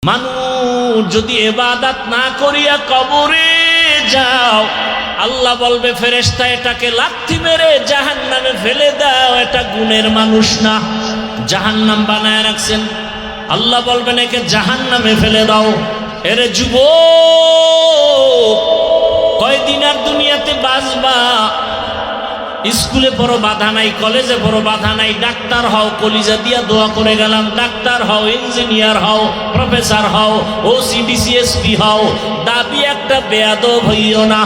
মানুষ যদি ইবাদত না করিয়া কবরে যাও, আল্লাহ বলবে ফেরেশতা এটাকে লাথি মেরে জাহান্নামে ফেলে দাও, এটা গুণের মানুষ না, জাহান্নাম বানায় রাখছেন। আল্লাহ বলবেন একে জাহান্নামে ফেলে দাও। এরে যুবক, কয়দিন আর দুনিয়াতে বাঁচবা? স্কুলে পড়ো বাধা নাই, কলেজে পড়ো বাধা নাই, ডাক্তার হও, কলিজা দিয়া দোয়া করে গেলাম, ডাক্তার হও, ইঞ্জিনিয়ার হও, প্রফেসর হও, ওসিডিসিএসপি হও, দাবি একটা বেয়াদব হইও না।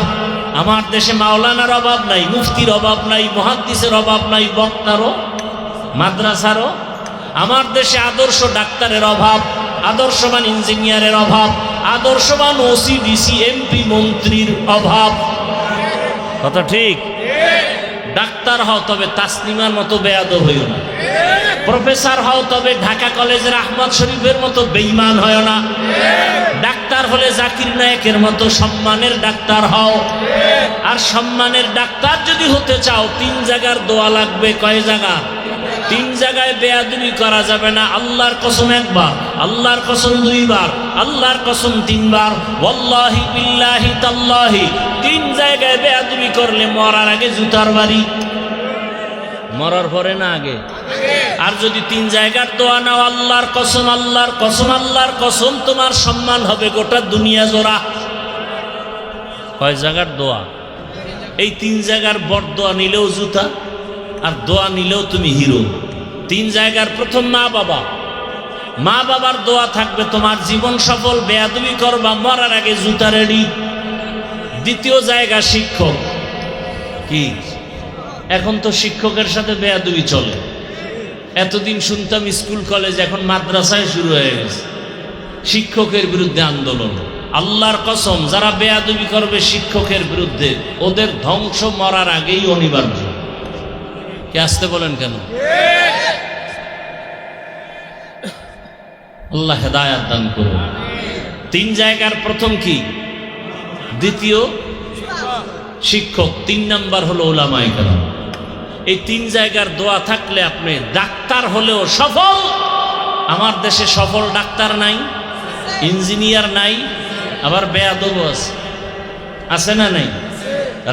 আমার দেশে মাওলানার অভাব নাই, মুফতির অভাব নাই, মুহাদ্দিসের অভাব নাই, বক্তারও মাদ্রাসারও। আমার দেশে আদর্শ ডাক্তারের অভাব, আদর্শবান ইঞ্জিনিয়ারের অভাব, আদর্শবান ওসিডিসি এমপি মন্ত্রীর অভাব। কথা ঠিক? ডাক্তার হও তবে তাসলিমার মতো বেয়াদব হইও না, প্রফেসর হও তবে ঢাকা কলেজের আহমদ শরীফের মতো বেঈমান হইও না, ডাক্তার হলে জাকির নায়েকের মতো সম্মানের ডাক্তার হও। আর সম্মানের ডাক্তার যদি হতে চাও, 3 জায়গার দোয়া লাগবে। কয় জায়গা? 3 জায়গায় বেয়াদবি করা যাবে না। আল্লাহর কসম একবার, আল্লাহর কসম 2 বার, আল্লাহর কসম 3 বার, ওয়াল্লাহি বিল্লাহি তাল্লাহি। 3 জায়গায় বেয়াদবি করলে মরার আগে জুতার বাড়ি, মরার পরে না আগে। আর যদি 3 জায়গার দোয়া নাও, আল্লাহর কসম, আল্লাহর কসম, আল্লাহর কসম, তোমার সম্মান হবে গোটা দুনিয়া জোড়া। কয় জায়গার দোয়া? এই 3 জায়গার বড় দোয়া নিলেও জুতা, আর দোয়া নিলেও তুমি হিরো। 3 জায়গার প্রথম মা বাবা, মা বাবার দোয়া থাকবে, তোমার জীবন সফল। বেয়াদবি করবা, মরার আগে জুতা রেডি। দ্বিতীয় জায়গা শিক্ষক। কি এখন তো শিক্ষকের সাথে বেয়াদবি চলে। এতদিন শুনতাম স্কুল কলেজ, এখন মাদ্রাসায় শুরু হয়ে গেছে শিক্ষকের বিরুদ্ধে আন্দোলন। আল্লাহর কসম, যারা বেয়াদবি করবে শিক্ষকের বিরুদ্ধে, ওদের ধ্বংস মরার আগেই অনিবার্য। কে আসতে বলেন কেন? আল্লাহ হেদায়াত দান করুন। 3 জায়গার প্রথম কি? দ্বিতীয় শিক্ষক, 3 নাম্বার হলো উলামায়ে কেরাম। এই 3 জায়গার দোয়া থাকলে আপনি ডাক্তার হলেও সফল। আমার দেশে সফল ডাক্তার নাই, ইঞ্জিনিয়ার নাই, আবার বেয়াদব আছে না নাই?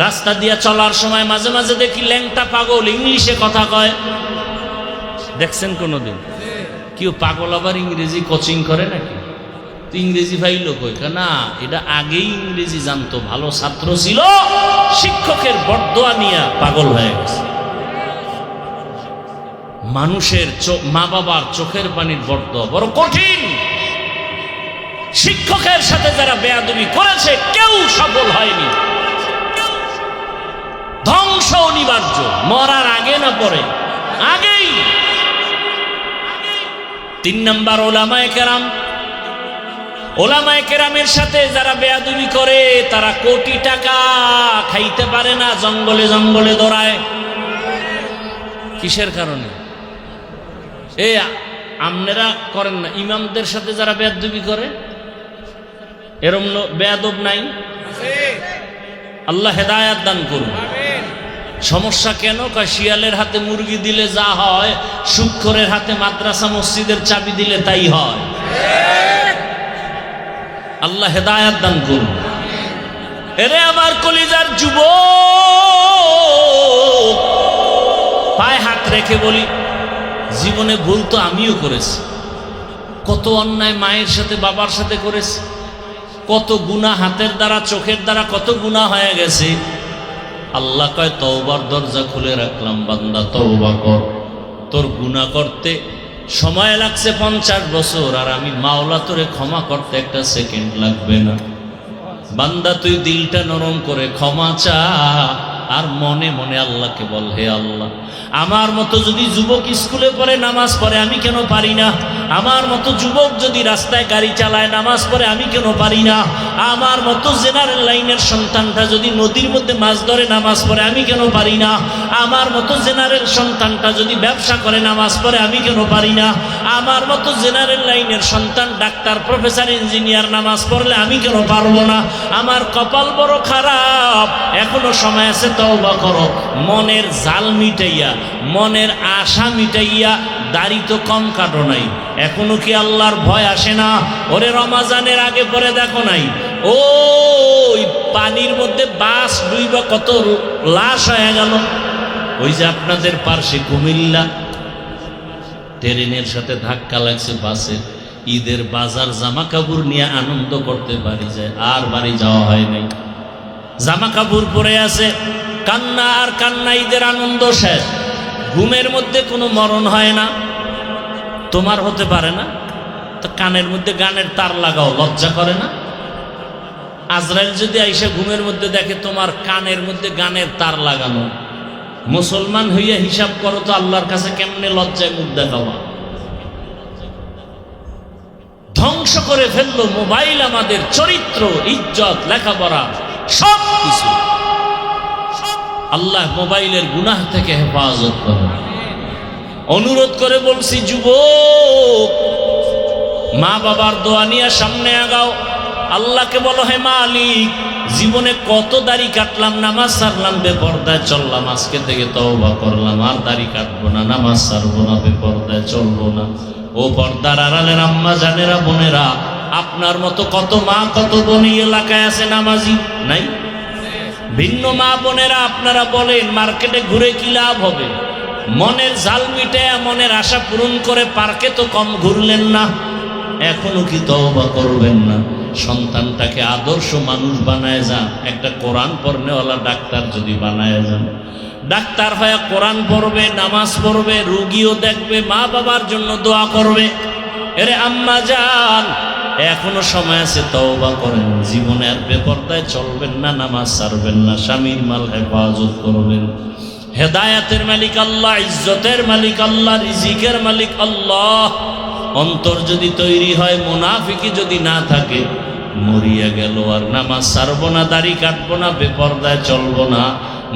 রাস্তা দিয়ে চলার সময় মাঝে মাঝে দেখি ল্যাংটা পাগল ইংলিশে কথা কয়। দেখছেন কোনোদিন কেউ পাগল আবার ইংরেজি কোচিং করে নাকি? তো ইংরেজি ফাইল কই না, এটা আগেই ইংরেজি জানতো, ভালো ছাত্র ছিল, শিক্ষকের বরদোয়া নিয়ে পাগল হয়ে গেছে। মানুষের মা বাবার চোখের পানির বরদোয়া বড় কঠিন। শিক্ষকের সাথে যারা বেয়াদবি করেছে কেউ সফল হয়নি। ধ্বংস অনিবার্য, মরার আগে না পরে, আগেই। 3 নাম্বার উলামায়ে কেরাম। উলামায়ে কেরামের সাথে যারা বেয়াদবি করে, তারা কোটি টাকা খাইতে পারে না, জঙ্গলে জঙ্গলে দৌড়ায়। কিসের কারণে? আপনারা করেন না? ইমামদের সাথে যারা বেয়াদবি করে, এরম বেয়াদব নাই? আল্লাহ হেদায়াত দান করুন। সমস্যা কেন? শিয়ালের হাতে মুরগি দিলে যা হয়, সুক্ষরের হাতে মাদ্রাসা মসজিদের চাবি দিলে তাই হয়। আল্লাহ হেদায়াত দান করুন। এরে আমার কলিজার যুবক, পায়ে হাত রেখে বলি, জীবনে ভুল তো আমিও করেছি। কত অন্যায় মায়ের সাথে বাবার সাথে করেছি, কত গুনাহ হাতের দ্বারা চোখের দ্বারা কত গুনাহ হয়ে গেছে। আল্লাহ কয় তওবার দরজা খুলে রাখলাম, বান্দা তওবা কর। তোর গুনাহ করতে সময় লাগছে 50 বছর, আর আমি মাওলা তোরে ক্ষমা করতে 1 সেকেন্ড লাগবে না। বান্দা তুই দিলটা নরম করে ক্ষমা চা, আর মনে মনে আল্লাহকে বল, হে আল্লাহ, আমার মতো যদি যুবক স্কুলে পড়ে নামাজ পড়ে আমি কেন পারি না? আমার মতো যুবক যদি রাস্তায় গাড়ি চালায় নামাজ পড়ে আমি কেন পারি না? আমার মতো জেনারেল লাইনের সন্তানটা যদি নদীর মধ্যে মাছ ধরে নামাজ পড়ে আমি কেন পারি না? আমার মতো জেনারেল সন্তানটা যদি ব্যবসা করে নামাজ পড়ে আমি কেন পারি না? আমার মতো জেনারেল লাইনের সন্তান ডাক্তার, প্রফেসর, ইঞ্জিনিয়ার নামাজ পড়লে আমি কেন পারবো না? আমার কপাল বড় খারাপ। এখনো সময় আছে, তওবা করো। মনের জাল মিটাইয়া, মনের আশা মিটাইয়া দাড়ি তো কম কাটো নাই, এখনো কি আল্লাহর ভয় আসে না? ওরে রমাজানের আগে পরে দেখো নাই ওই পানির মধ্যে বাস ডুইবা কত লাশ হয়ে গেল। ওই যে আপনাদের পার্শ্বে কুমিল্লা ট্রেনের সাথে ধাক্কা লাগছে বাসে, ঈদের বাজার জামা কাপড় নিয়ে আনন্দ করতে পারি যায়, আর বাড়ি যাওয়া হয় নাই। জামা কাপড় পরে আছে, কান্না আর কান্না, ঈদের আনন্দ শেষ। ঘুমের মধ্যে কোনো মরণ হয় না, তোমার হতে পারে না তো কানের মধ্যে গানের তার লাগাও, লজ্জা করে না? আজরাইল যদি আইসা ঘুমের মধ্যে দেখে তোমার কানের মধ্যে গানের তার লাগানো, মুসলমান হইয়া হিসাব করো তো আল্লাহর কাছে কেমনে লজ্জায় মুখ দেখাবা। ধ্বংস করে ফেললো মোবাইল আমাদের চরিত্র, ইজ্জত, লেখাপড়া সব কিছু। আল্লাহ মোবাইলের গুনাহ থেকে হেফাজত করে। অনুরোধ করে বলছি, যুবক মা বাবার দোয়া নিয়ে সামনে আগাও, আল্লাহকে বলো, হে মালিক জীবনে কত দাড়ি কাটলাম, নামাজ ছাড়লাম, বেপরদায় চললাম, আজকে থেকে তওবা করলাম, আর দাড়ি কাটবো না, নামাজ ছাড়বো না, বেপরদায় চলবো না। ও পর্দার আড়ালের আম্মা জানেরা, বোনেরা, আপনার মতো কত মা কত বোন এই এলাকায় আছে নামাজি নাই? ভিন্ন মা বোনেরা আপনারা বলেন মার্কেটে ঘুরে কি লাভ হবে? মনের জাল মিটায়া মনের আশা পূরণ করে পার্কে তো কম ঘুরলেন না, এখনো কি তওবা করবেন না? সন্তানটাকে আদর্শ মানুষ বানায় যান, একটা কোরআন পড়নেওয়ালা ডাক্তার যদি বানায় যান, ডাক্তার হয়ে কোরআন পড়বে, নামাজ পড়বে, রুগীও দেখবে, মা বাবার জন্য দোয়া করবে। এরে আম্মা জান, এখনো সময় আছে, তওবা করেন। জীবনে আর বেপরদায় চলবেন না, নামাজ ছাড়বেন না, স্বামীর মাল হেফাজত করবেন। হেদায়াতের মালিক আল্লাহ, ইজ্জতের মালিক আল্লাহ, রিজিকের মালিক আল্লাহ। অন্তর যদি তৈরি হয়, মুনাফিকি যদি না থাকে, মরিয়া গেল আর নামাজ ছাড়বো না, দাড়ি কাটবো না, বেপরদায় চলবো না,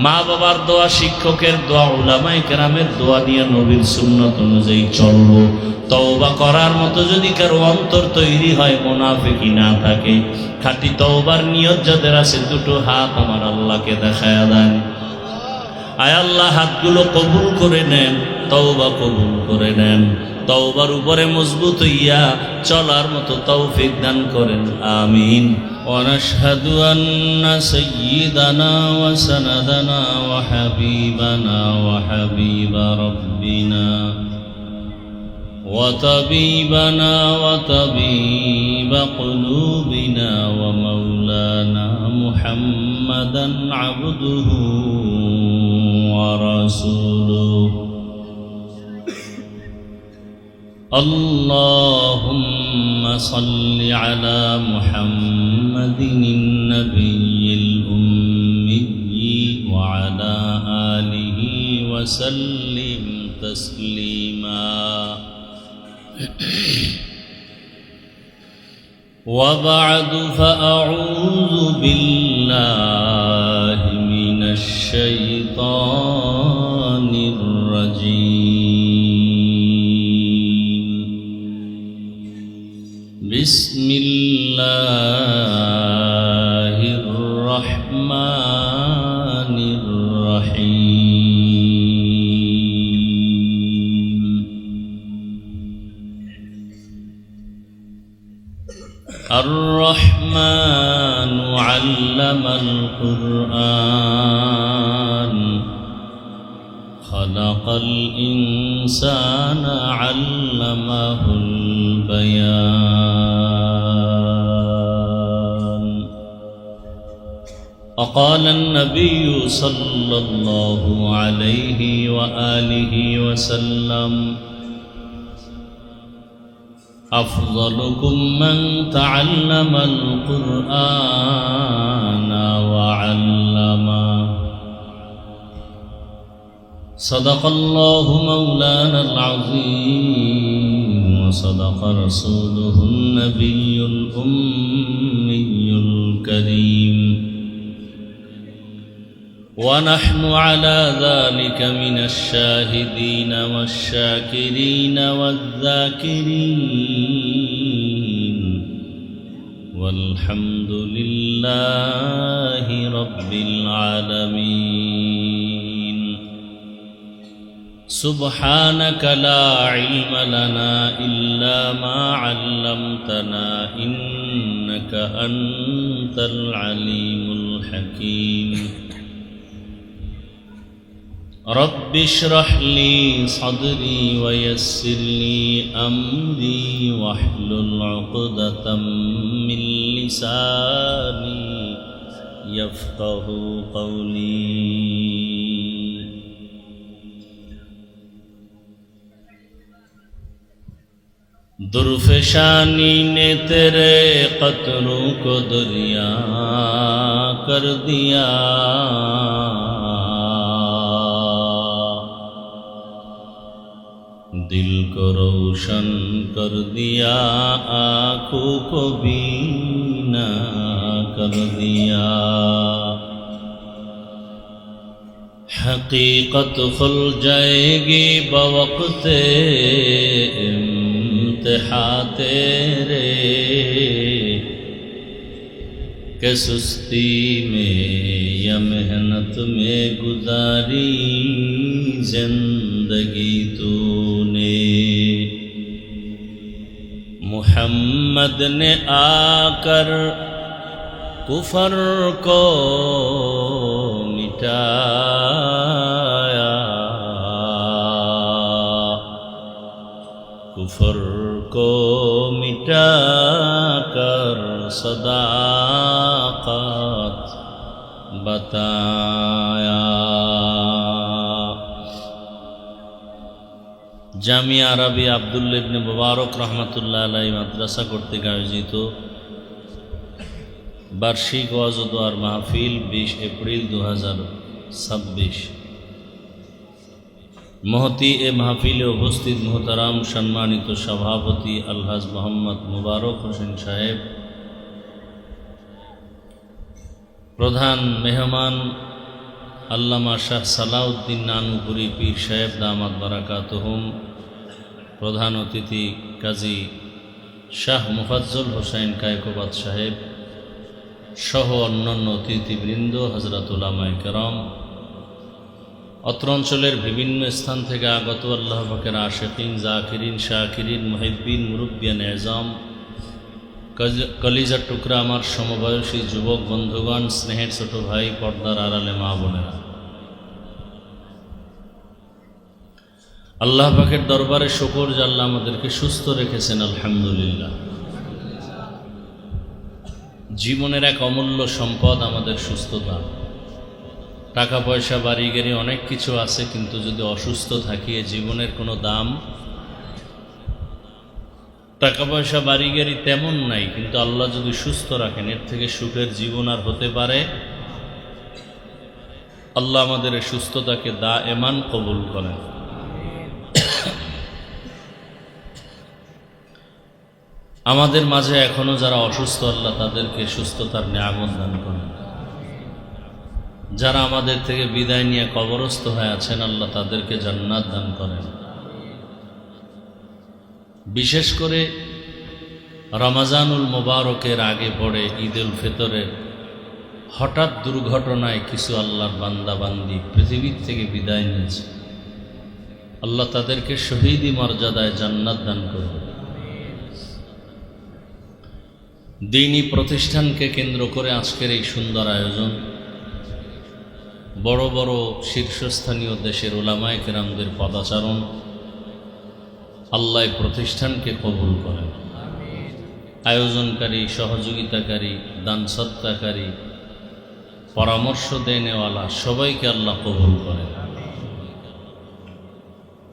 মা বাবার দোয়া, শিক্ষকের দোয়া, উলামায়ে কেরামের দোয়া নিয়ে নবীর সুন্নত অনুযায়ী চলবো। তওবা করার মতো যদি কারো অন্তর তৈরি হয়, মুনাফিকি না থাকে, খাঁটি তওবার নিয়ত যাদের আছে, দুটো হাত আমার আল্লাহকে দেখায়া দেন। আয় আল্লাহ, হাতগুলো কবুল করে নেন, তওবা কবুল করে নেন, তওবার উপরে মজবুত হইয়া চলার মতো তৌফিক দান করেন, আমিন। ওয়া নাশহাদু আন্না সাইয়্যিদানা ওয়া সানাদানা ওয়া হাবিবানা ওয়া হাবিবা রাব্বিনা ওয়া তাবিবানা ওয়া তাবিবা কুলুবিনা ওয়া মাওলানা মুহাম্মাদান আবদুহু ওয়া রাসূলুহু। اللهم صل على محمد النبي الأمي وعلى آله وسلم تسليما. وبعد فأعوذ بالله من الشيطان الرجيم. بسم الله الرحمن الرحيم. الرحمن علم القرآن خلق الإنسان علمه البيان. وقال النبي صلى الله عليه وآله وسلم: أفضلكم من تعلم القرآن وعلمه. صدق الله مولانا العظيم وصدق رسوله النبي الأمي الكريم. ونحن على ذلك من الشاهدين والشاكرين والذاكرين، والحمد لله رب العالمين. سبحانك لا علم لنا إلا ما علمتنا إنك أنت العليم الحكيم رب اشرح لي صدري ويسر لي أمري واحلل عقدة من لساني يفقه قولي दुर्फशानी ने तेरे कतरों को दरिया कर दिया दिल को रोशन कर दिया आँखों को बीना कर दिया हकीकत खुल जाएगी बवक़्ते तेरे के सुस्ती में या मेहनत में गुजारी जिंदगी तूने मुहम्मद ने आकर कुफर को मिटाया कुफर को मिटाकर सदाकत बताया জামিয়া আরবি আব্দুল্লাহ ইবনে মুবারক রাহমাতুল্লাহ আলাইহি মাদ্রাসা কর্তৃক আয়োজিত বার্ষিক ওয়াজ ও দোয়ার মাহফিল 20 এপ্রিল 2026 महती ए महफिले उपस्थित मोहतराम सम्मानित सभापति अलहाज मोहम्मद मुबारक होसेन साहेब प्रधान मेहमान अल्लामा शाह सालाउद्दीन नानुपुरी पीर साहेब दामात बाराकातुहुम प्रधान अतिथि काजी शाह मुफज्जल होसेन कायकोबाद साहेब सह अन्यान्य अतिथिबृंद हजरत उलामाए केराम अत्र अंचलेर विभिन्न स्थान थेके आगत आल्लाह पाकेर आशिकीन जाकिरिन शाकिरिन मुहिब्बिन मुरब्बियान एजाम कलिजार टुकरा आमार समबयसी युवक बंधुगण स्नेहेर छोट भाई पर्दार आड़ाले मा बोनेरा आल्लाह पाकेर दरबारे शुक्र जे आल्लाह आमादेरके सुस्थ रेखेछेन आलहामदुलिल्लाह जीवनेर एक अमूल्य सम्पद आमादेर सुस्थता टाका पयसा बाड़ी गाड़ी अनेक किछु आछे किन्तु यदि असुस्थ थाकी जीवनेर कोनो दाम टाका पयसा बाड़ी गाड़ी तेमन नाई किन्तु आल्लाह यदि सुस्थ राखेन एर थेके सुखेर जीवन आर होते पारे आल्लाह आमादेर सुस्थताके दाएमान कबुल करेन आमादेर माझे एखोनो जारा असुस्थ आल्लाह तादेरके सुस्थतार नियामत दान करेन যারা আমাদের থেকে বিদায় নিয়ে কবরস্থ হয়ে আছেন আল্লাহ তাদেরকে জান্নাত দান করেন বিশেষ করে রমজানুল মুবারকের আগে পড়ে ঈদুল ফিতরের হঠাৎ দুর্ঘটনায় কিছু আল্লাহর বান্দা বান্দি পৃথিবীর থেকে বিদায় নিয়েছে আল্লাহ তাদেরকে শহীদি মর্যাদায় জান্নাত দান করুন দ্বীনি প্রতিষ্ঠানকে কেন্দ্র করে আজকের এই সুন্দর আয়োজন बड़ो बड़ो शीर्षस्थानीय देशेर उलामाए केरामदेर पदाचरण आल्लाह प्रतिष्ठान के कबुल करें आयोजनकारी सहयोगिताकारी दान सत्ताकारी परामर्श देनेवाला सबाइके आल्लाह कबुल करें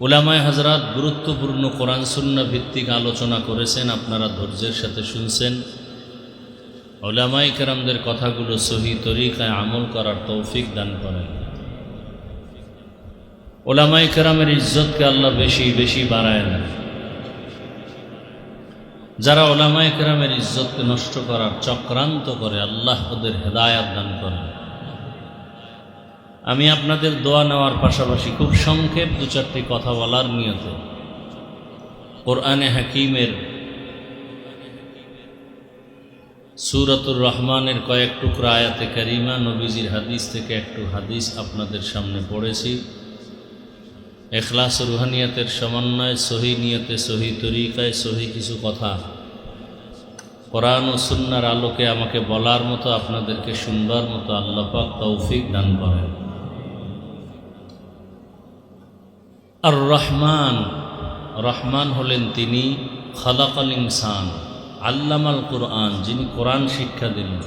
उलामाए हजरात गुरुत्वपूर्ण कुरान सुन्नाह भित्तिक आलोचना करेছেন আপনারা ধৈর্যের সাথে শুনছেন उलामाए केरामदेर कथागुलो सही तरीकाय आमल करार तौफिक दान करें उलामाए केरामेर इज्जत के आल्लाह बेशी बेशी बाड़ाय देन যারা উলামায়ে কেরামের ইজ্জতকে নষ্ট করার চক্রান্ত করে আল্লাহ ওদের হেদায়েত দান করেন আমি আপনাদের দোয়া নেওয়ার পাশাপাশি খুব সংক্ষেপ দু চারটি কথা বলার নিয়তে কোরআনে হাকিমের सूरतुर रहमानेर कयेक टुकरा आयाते करीमा नबीजिर हादिस थेके एकटु हादिस आपनादेर सामने पड़ेछि এখলাস রুহানিয়াতের সমন্বয়ে সহি নিয়তে সহি তরিকায় সহি কিছু কথা কোরআন ও সুন্নাহর আলোকে আমাকে বলার মতো, আপনাদেরকে শুনবার মতো আল্লাহ পাক তৌফিক দান করেন। আর রহমান, রহমান হলেন তিনি খালাকাল ইনসান আল্লামাল কোরআন, যিনি কোরআন শিক্ষা দিলেন।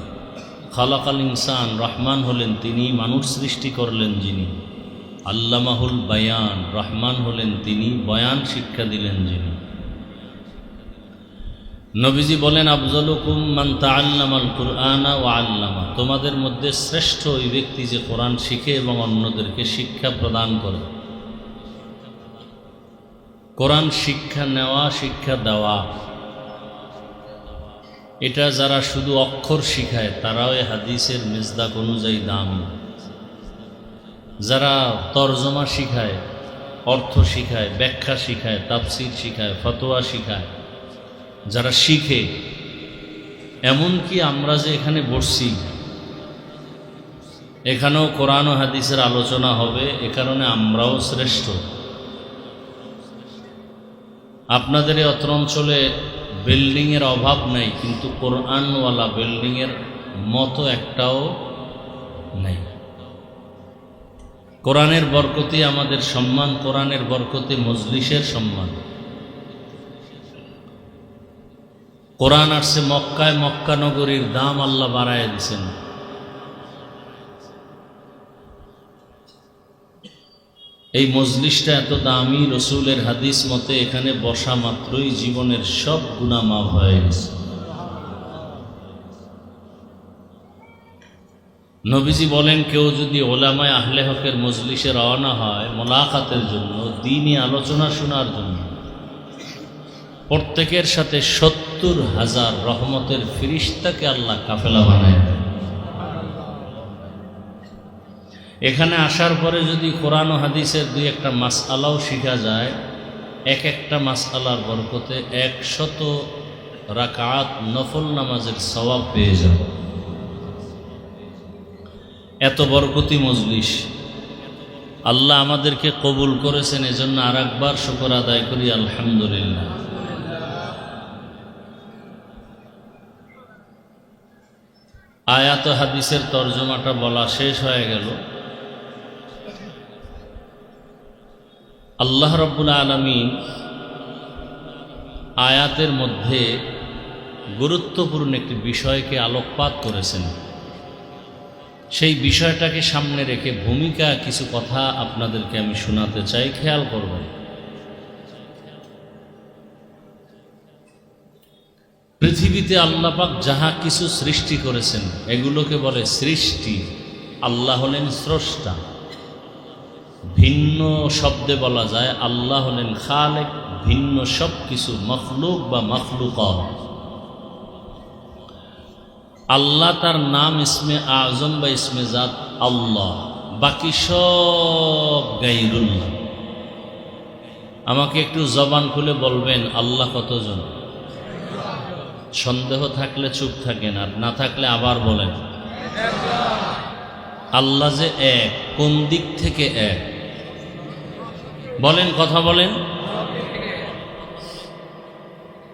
খালাকাল ইনসান, রহমান হলেন তিনি মানুষ সৃষ্টি করলেন যিনি। আল্লামাহুল বায়ান, রহমান হলেন তিনি বয়ান শিক্ষা দিলেন যিনি। নবীজি বলেন আফজালুকুম মান তাআল্লামাল কুরআনা ওয়া আল্লামা, তোমাদের মধ্যে শ্রেষ্ঠ ওই ব্যক্তি যে কোরআন শিখে এবং অন্যদেরকে শিক্ষা প্রদান করে। কোরআন শিক্ষা নেওয়া, শিক্ষা দেওয়া, এটা যারা শুধু অক্ষর শিখায় তারাও এই হাদিসের মিজদাক অনুযায়ী দামি। যারা তরজমা শিখায়, অর্থ শিখায়, ব্যাখ্যা শিখায়, তাফসির শিখায়, ফতোয়া শিখায়, যারা শিখে, এমনকি আমরা যে এখানে বসছি এখানেও কোরআন ও হাদিসের আলোচনা হবে, এ কারণে আমরাও শ্রেষ্ঠ। আপনাদের এই অত্র অঞ্চলে বিল্ডিংয়ের অভাব নাই, কিন্তু কোরআনওয়ালা বিল্ডিংয়ের মতো একটাও নাই। কোরআনের বরকতে আমাদের সম্মান, কোরআনের বরকতে মজলিসের সম্মান। কোরআন আসছে মক্কায়, মক্কা নগরীর দাম আল্লাহ বাড়ায় দিয়েছেন। এই মজলিসটা এত দামি, রসুলের হাদিস মতে এখানে বসা মাত্রই জীবনের সব গুনাহ মাফ হয়ে গেছে। নবীজি বলেন কেউ যদি ওলামায়ে আহলে হকের মজলিসে রওনা হয় মোলাকাতের জন্য, দ্বীনি আলোচনা শোনার জন্য, প্রত্যেকের সাথে ৭০,০০০ রহমতের ফিরিস্তাকে আল্লাহ কাফেলা বানায় দেন। এখানে আসার পরে যদি কোরআন ও হাদিসের দুই একটা মাসআলাও শিখা যায়, এক একটা মাসআলার বরকতে ১০০ রাকাত নফল নামাজের সওয়াব পেয়ে যাবে। এত বরকতি মজলিস আল্লাহ আমাদেরকে কবুল করেছেন, এজন্য আর একবার শুকর আদায় করি আলহামদুলিল্লাহ। আয়াত হাদিসের তর্জমাটা বলা শেষ হয়ে গেল। আল্লাহ রাব্বুল আলামিন আয়াতের মধ্যে গুরুত্বপূর্ণ একটি বিষয়কে আলোকপাত করেছেন। সেই বিষয়টাকে সামনে রেখে ভূমিকা কিছু কথা আপনাদেরকে আমি শোনাতে চাই, খেয়াল করবেন। পৃথিবীতে আল্লাহ পাক যাহা কিছু সৃষ্টি করেছেন এগুলোকে বলে সৃষ্টি। আল্লাহ হলেন স্রষ্টা। ভিন্ন শব্দে বলা যায় আল্লাহ হলেন খালেক, ভিন্ন সব কিছু মখলুক বা মখলুকাত। আল্লাহ তার নাম ইসমে আজম বা ইসমে জাত আল্লাহ, বাকি সব গায়রুল্লাহ। আমাকে একটু জবান খুলে বলবেন আল্লাহ কতজন? সন্দেহ থাকলে চুপ থাকেন, আর না থাকলে আবার বলেন। আল্লাহ যে এক, কোন দিক থেকে এক? বলেন, কথা বলেন।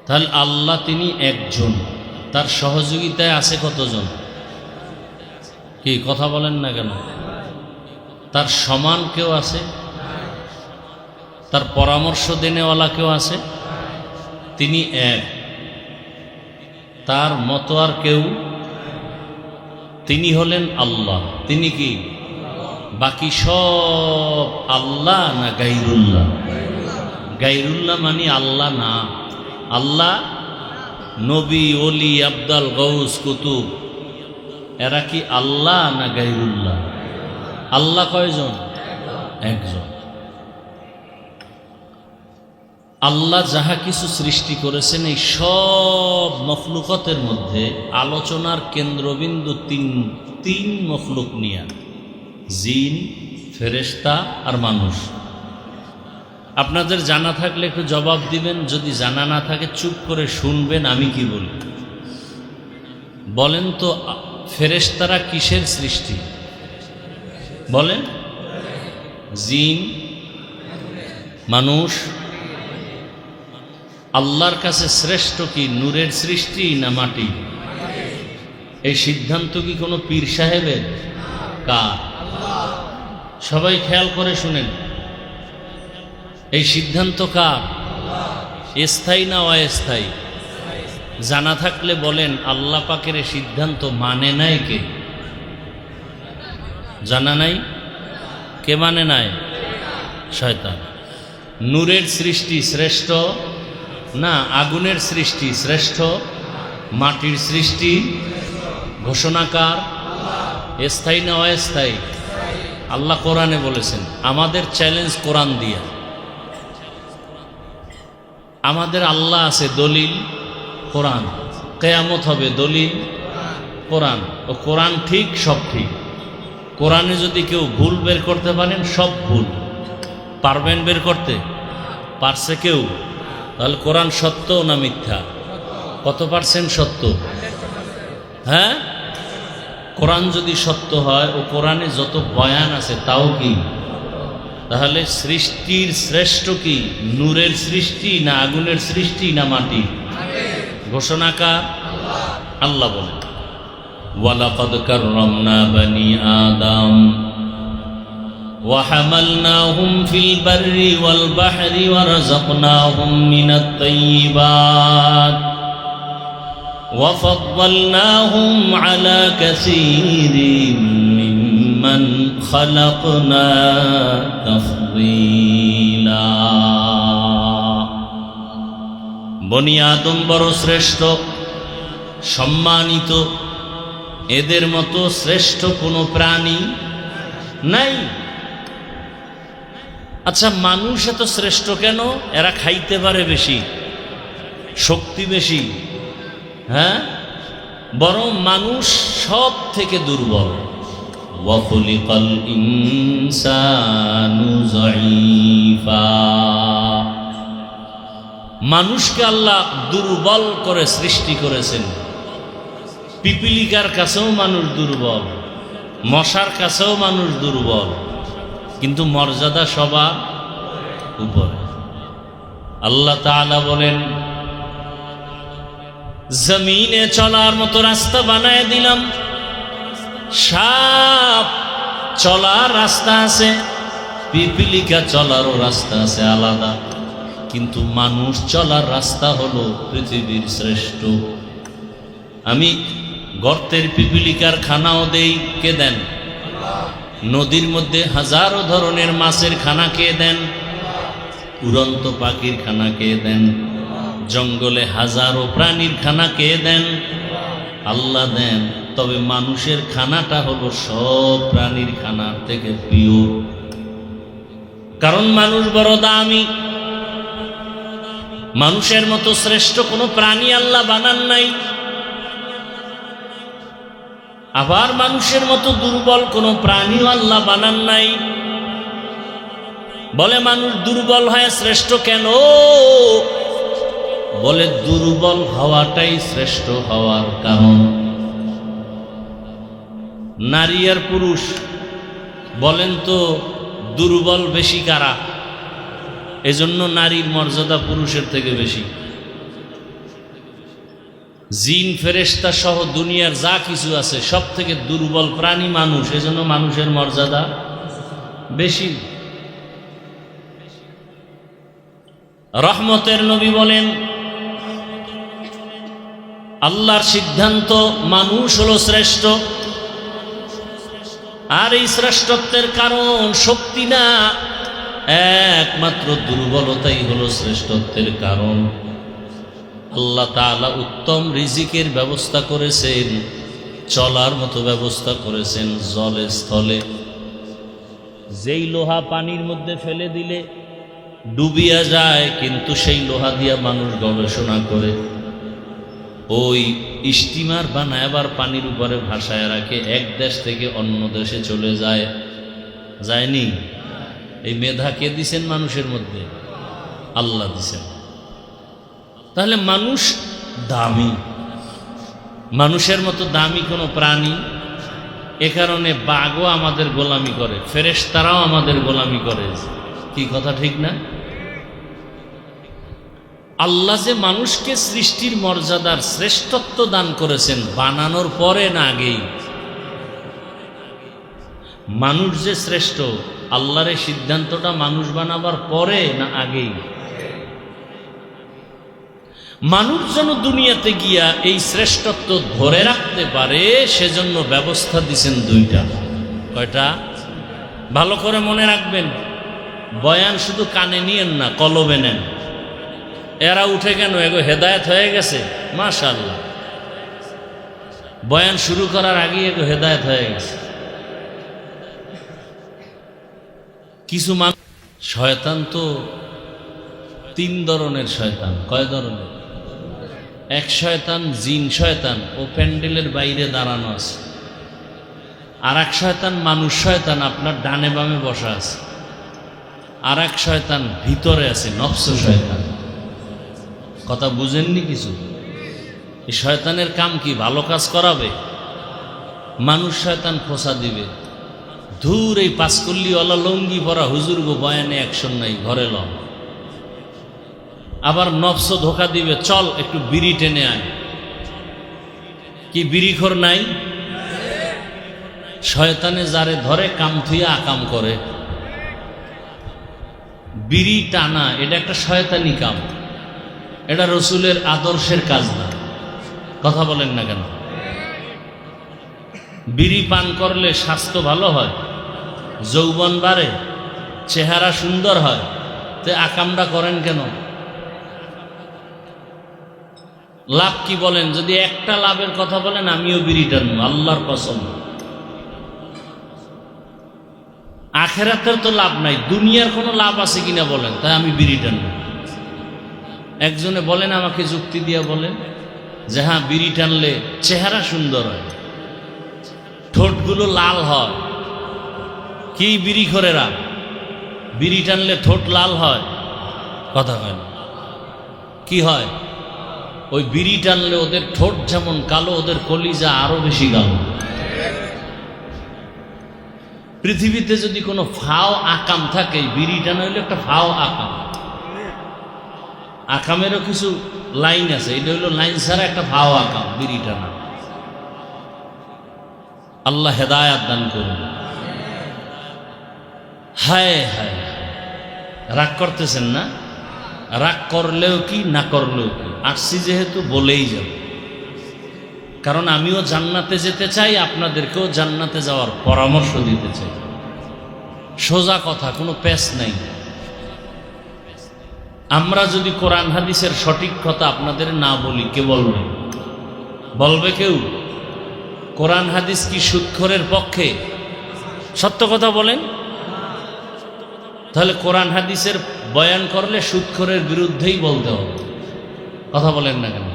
তাহলে আল্লাহ তিনি একজন, তার সহযোগিতায় আছে কতজন? কি কথা বলেন না কেন? তার সমান কেউ আছে? তার পরামর্শ দেনেওয়ালা কেউ আছে? তিনি এক, তার মতো আর কেউ। তিনি হলেন আল্লাহ। তিনি কি? বাকি সব আল্লাহ না গায়রুল্লাহ? গায়রুল্লাহ মানে আল্লাহ না। আল্লাহ নবী, ওলি, আবদাল, গৌস, কুতুব, এরা কি আল্লাহ না গায়রুল্লাহ? আল্লাহ কয়জন? একজন। আল্লাহ যাহা কিছু সৃষ্টি করেছেন এই সব মখলুকতের মধ্যে আলোচনার কেন্দ্রবিন্দু তিন মখলুক নিয়া, জিন, ফেরেশতা আর মানুষ। আপনাদের জানা থাকলে একটু জবাব দিবেন, যদি জানা না থাকে চুপ করে শুনবেন আমি কি বলি। বলেন তো ফেরেশতারা কিসের সৃষ্টি? বলেন। জিন, মানুষ আল্লাহর কাছে শ্রেষ্ঠ কি নূরের সৃষ্টি না মাটি? এই সিদ্ধান্ত কি কোনো পীর সাহেবের? কার? সবাই খেয়াল করে শুনেন, এই সিদ্ধান্ত কার? স্থায়ী না অস্থায়ী? জানা থাকলে বলেন আল্লাহ পাকের এই সিদ্ধান্ত মানে নাই কে? জানা নাই? কে মানে নাই? শয়তান। নূরের সৃষ্টি শ্রেষ্ঠ না আগুনের সৃষ্টি শ্রেষ্ঠ? মাটির সৃষ্টি ঘোষণাকার? স্থায়ী না অস্থায়ী? আল্লাহ কোরআনে বলেছেন। আমাদের চ্যালেঞ্জ কোরআন দিয়া। আমাদের আল্লাহ আছে, দলিল কোরআন। কিয়ামত হবে, দলিল কোরআন। ও কোরআন ঠিক, সব ঠিক। কোরআনে যদি কেউ ভুল বের করতে পারেন, সব ভুল। পারবেন বের করতে? পারছে কেউ? তাহলে কোরআন সত্য না মিথ্যা? কত পার্সেন্ট সত্য? হ্যাঁ, কোরআন যদি সত্য হয় ও কোরআনে যত বয়ান আছে তাও কি? তাহলে সৃষ্টির শ্রেষ্ঠ কি নূরের সৃষ্টি না আগুনের সৃষ্টি না মাটি? ঘোষণাকার আল্লাহ বলেন, ওয়ালাকাদ কাররামনা বানি আদম وحملناهم في البر والبحر ورزقناهم من الطيبات وفضلناهم على كثير ممن خلقنا تفضيلا। বনি আদম বড় শ্রেষ্ঠ, সম্মানিত। এদের মতো শ্রেষ্ঠ কোনো প্রাণী নাই। আচ্ছা, মানুষ এত শ্রেষ্ঠ কেন? এরা খাইতে পারে বেশি, শক্তি বেশি। হ্যাঁ, বরং মানুষ সব থেকে দুর্বল। ওয়াখুলিকাল ইনসানু যায়ীফা। মানুষকে আল্লাহ দুর্বল করে সৃষ্টি করেছেন। পিপিলিকার কাছেও মানুষ দুর্বল, মশার কাছেও মানুষ দুর্বল, কিন্তু মর্যাদা সবার উপরে। আল্লাহ তাআলা বলেন, জমিনে চলার মতো রাস্তা বানায় দিলাম। সাপ চলার রাস্তা আছে, পিপিলিকা চলারও রাস্তা আছে আলাদা, কিন্তু মানুষ চলার রাস্তা হলো পৃথিবীর শ্রেষ্ঠ। আমি গর্তের পিপিলিকার খানাও দেই, কে দেন? নদীর মধ্যে হাজারো ধরনের মাছের খানা কে দেন? উড়ন্ত পাখির খানা কে দেন? জঙ্গলে হাজারো প্রাণীর খানা কে দেন? আল্লাহ দেন। তবে মানুষের খানাটা হলো সব প্রাণীর খানার থেকে প্রিয়, কারণ মানুষ বড় দামি। মানুষের মতো শ্রেষ্ঠ কোনো প্রাণী আল্লাহ বানান নাই। আবার মানুষের মতো দুর্বল কোনো প্রাণীও আল্লাহ বানান নাই। বলে মানুষ দুর্বল হয় শ্রেষ্ঠ কেন? বলে দুর্বল হওয়াটাই শ্রেষ্ঠ হওয়ার কারণ। নারী আর পুরুষ বলেন তো দুর্বল বেশি কারা? এজন্য নারীর মর্যাদা পুরুষের থেকে বেশি। জিন ফেরেশতা সহ দুনিয়ার যা কিছু আছে সব থেকে দুর্বল প্রাণী মানুষ, এজন্য মানুষের মর্যাদা বেশি। রহমতের নবী বলেন, আল্লাহর সিদ্ধান্ত মানুষ হলো শ্রেষ্ঠ। আর এই শ্রেষ্ঠত্বের কারণ শক্তি না, একমাত্র দুর্বলতাই হলো শ্রেষ্ঠত্বের কারণ। আল্লাহ তাআলা উত্তম রিজিকের ব্যবস্থা করেছেন, চলার মতো ব্যবস্থা করেছেন জলে স্থলে। যেই লোহা পানির মধ্যে ফেলে দিলে ডুবিয়া যায়, কিন্তু সেই লোহা দিয়া মানুষ গবেষণা করে ওই স্টিমার বানায় আবার পানির উপরে ভাসায় রাখে, এক দেশ থেকে অন্য দেশে চলে যায়। যায়নি? এই মেধা কে দিছেন মানুষের মধ্যে? আল্লাহ দিছেন। তাহলে মানুষ দামি, মানুষের মতো দামি কোনো প্রাণী। এ কারণে বাঘও আমাদের গোলামি করে, ফেরেশতারাও আমাদের গোলামি করে। কি কথা ঠিক না? আল্লাহ যে মানুষকে সৃষ্টির মর্যাদার শ্রেষ্ঠত্ব দান করেছেন বানানোর পরে না আগেই? মানুষ যে শ্রেষ্ঠ, আল্লাহর এই সিদ্ধান্তটা মানুষ বানাবার পরে না আগেই? মানুষ যেন দুনিয়াতে গিয়া এই শ্রেষ্ঠত্ব ধরে রাখতে পারে সেজন্য ব্যবস্থা দিছেন দুইটা। কয়টা? ভালো করে মনে রাখবেন, বয়ান শুধু কানে নিয়েন না, কলবে নেন। এরা উঠে কেন? এগো হেদায়েত হয়ে গেছে, মাশাআল্লাহ। বয়ান শুরু করার আগেই এগো হেদায়েত হয়ে গেছে। কিছু মানুষ, শয়তান তো তিন ধরনের শয়তান। কয় ধরনের? এক শয়তান জিন শয়তান, ও প্যান্ডেলের বাইরে দাঁড়ানো আছে। আর এক শয়তান মানুষ শয়তান, আপনার ডানে বামে বসা আছে। আর এক শয়তান ভিতরে আছে, নফস শয়তান। কথা বুঝেননি কিছু? এই শয়তানের কাম কি? ভালো কাজ করাবে। মানুষ শয়তান খোঁচা দিবে, ধুর এই পাঁচকল্লিওয়ালা লঙ্গি পরা হুজুর গো, বয়ানে অ্যাকশন নাই, ঘরে ল। আবার নফস ধোকা দিবে, চল একটু বিড়ি টেনে আয়। কি বিড়িখোর নাই? শয়তানে যারে ধরে কাম থুইয়া আকাম করে। বিড়ি টানা এটা একটা শয়তানি কাম, এটা রসুলের আদর্শের কাজ না। কথা বলেন না কেন? বিড়ি পান করলে স্বাস্থ্য ভালো হয়, যৌবন বাড়ে, চেহারা সুন্দর হয়, তে আকামটা করেন কেন? লাভ কি বলেন? যদি একটা লাভের কথা বলেন, আমিও বিড়ি টানবো, আল্লাহর কসম। আখেরাতের তো লাভ নাই, দুনিয়ার কোনো লাভ আছে কিনা বলেন, তাই আমি বিড়ি টানবো। একজনে বলেন, আমাকে যুক্তি দিয়ে বলেন যে হ্যাঁ, বিড়ি টানলে চেহারা সুন্দর হয়, ঠোঁটগুলো লাল হয়। কি বিড়ি খোরেরা? বিড়ি টানলে ঠোঁট লাল হয়? কথা হয় না। কি হয়? ওই বিড়ি টানলে ওদের ঠোঁট যেমন কালো, ওদের কলিজা আরো বেশি কালো। পৃথিবীতে যদি কোনো ফাও আকাম থাকে, বিড়ি টানা হইলে একটা ফাও আকাম। আকামেরও কিছু লাইন আছে, এটা হইল লাইন ছাড়া একটা ফাও আকাম, বিড়ি টানা। আল্লাহ হেদায়াত দান করুন। হায় হায়, রাগ করতেছেন না? রাগ করলেও কি, না করলেও কি, আসছি যেহেতু বলেই যাব। কারণ আমিও জান্নাতে যেতে চাই, আপনাদেরকেও জান্নাতে যাওয়ার পরামর্শ দিতে চাই। সোজা কথা, কোনো পেশ নাই। আমরা যদি কোরআন হাদিসের সঠিক কথা আপনাদের না বলি, কে বলবে? বলবে কেউ? কোরআন হাদিস কি সুদখোরের পক্ষে? সত্য কথা বলেন। তাহলে কোরআন হাদিসের বয়ান করলে সুদখোরের বিরুদ্ধেই বলতে হবে। কথা বলেন না কেন?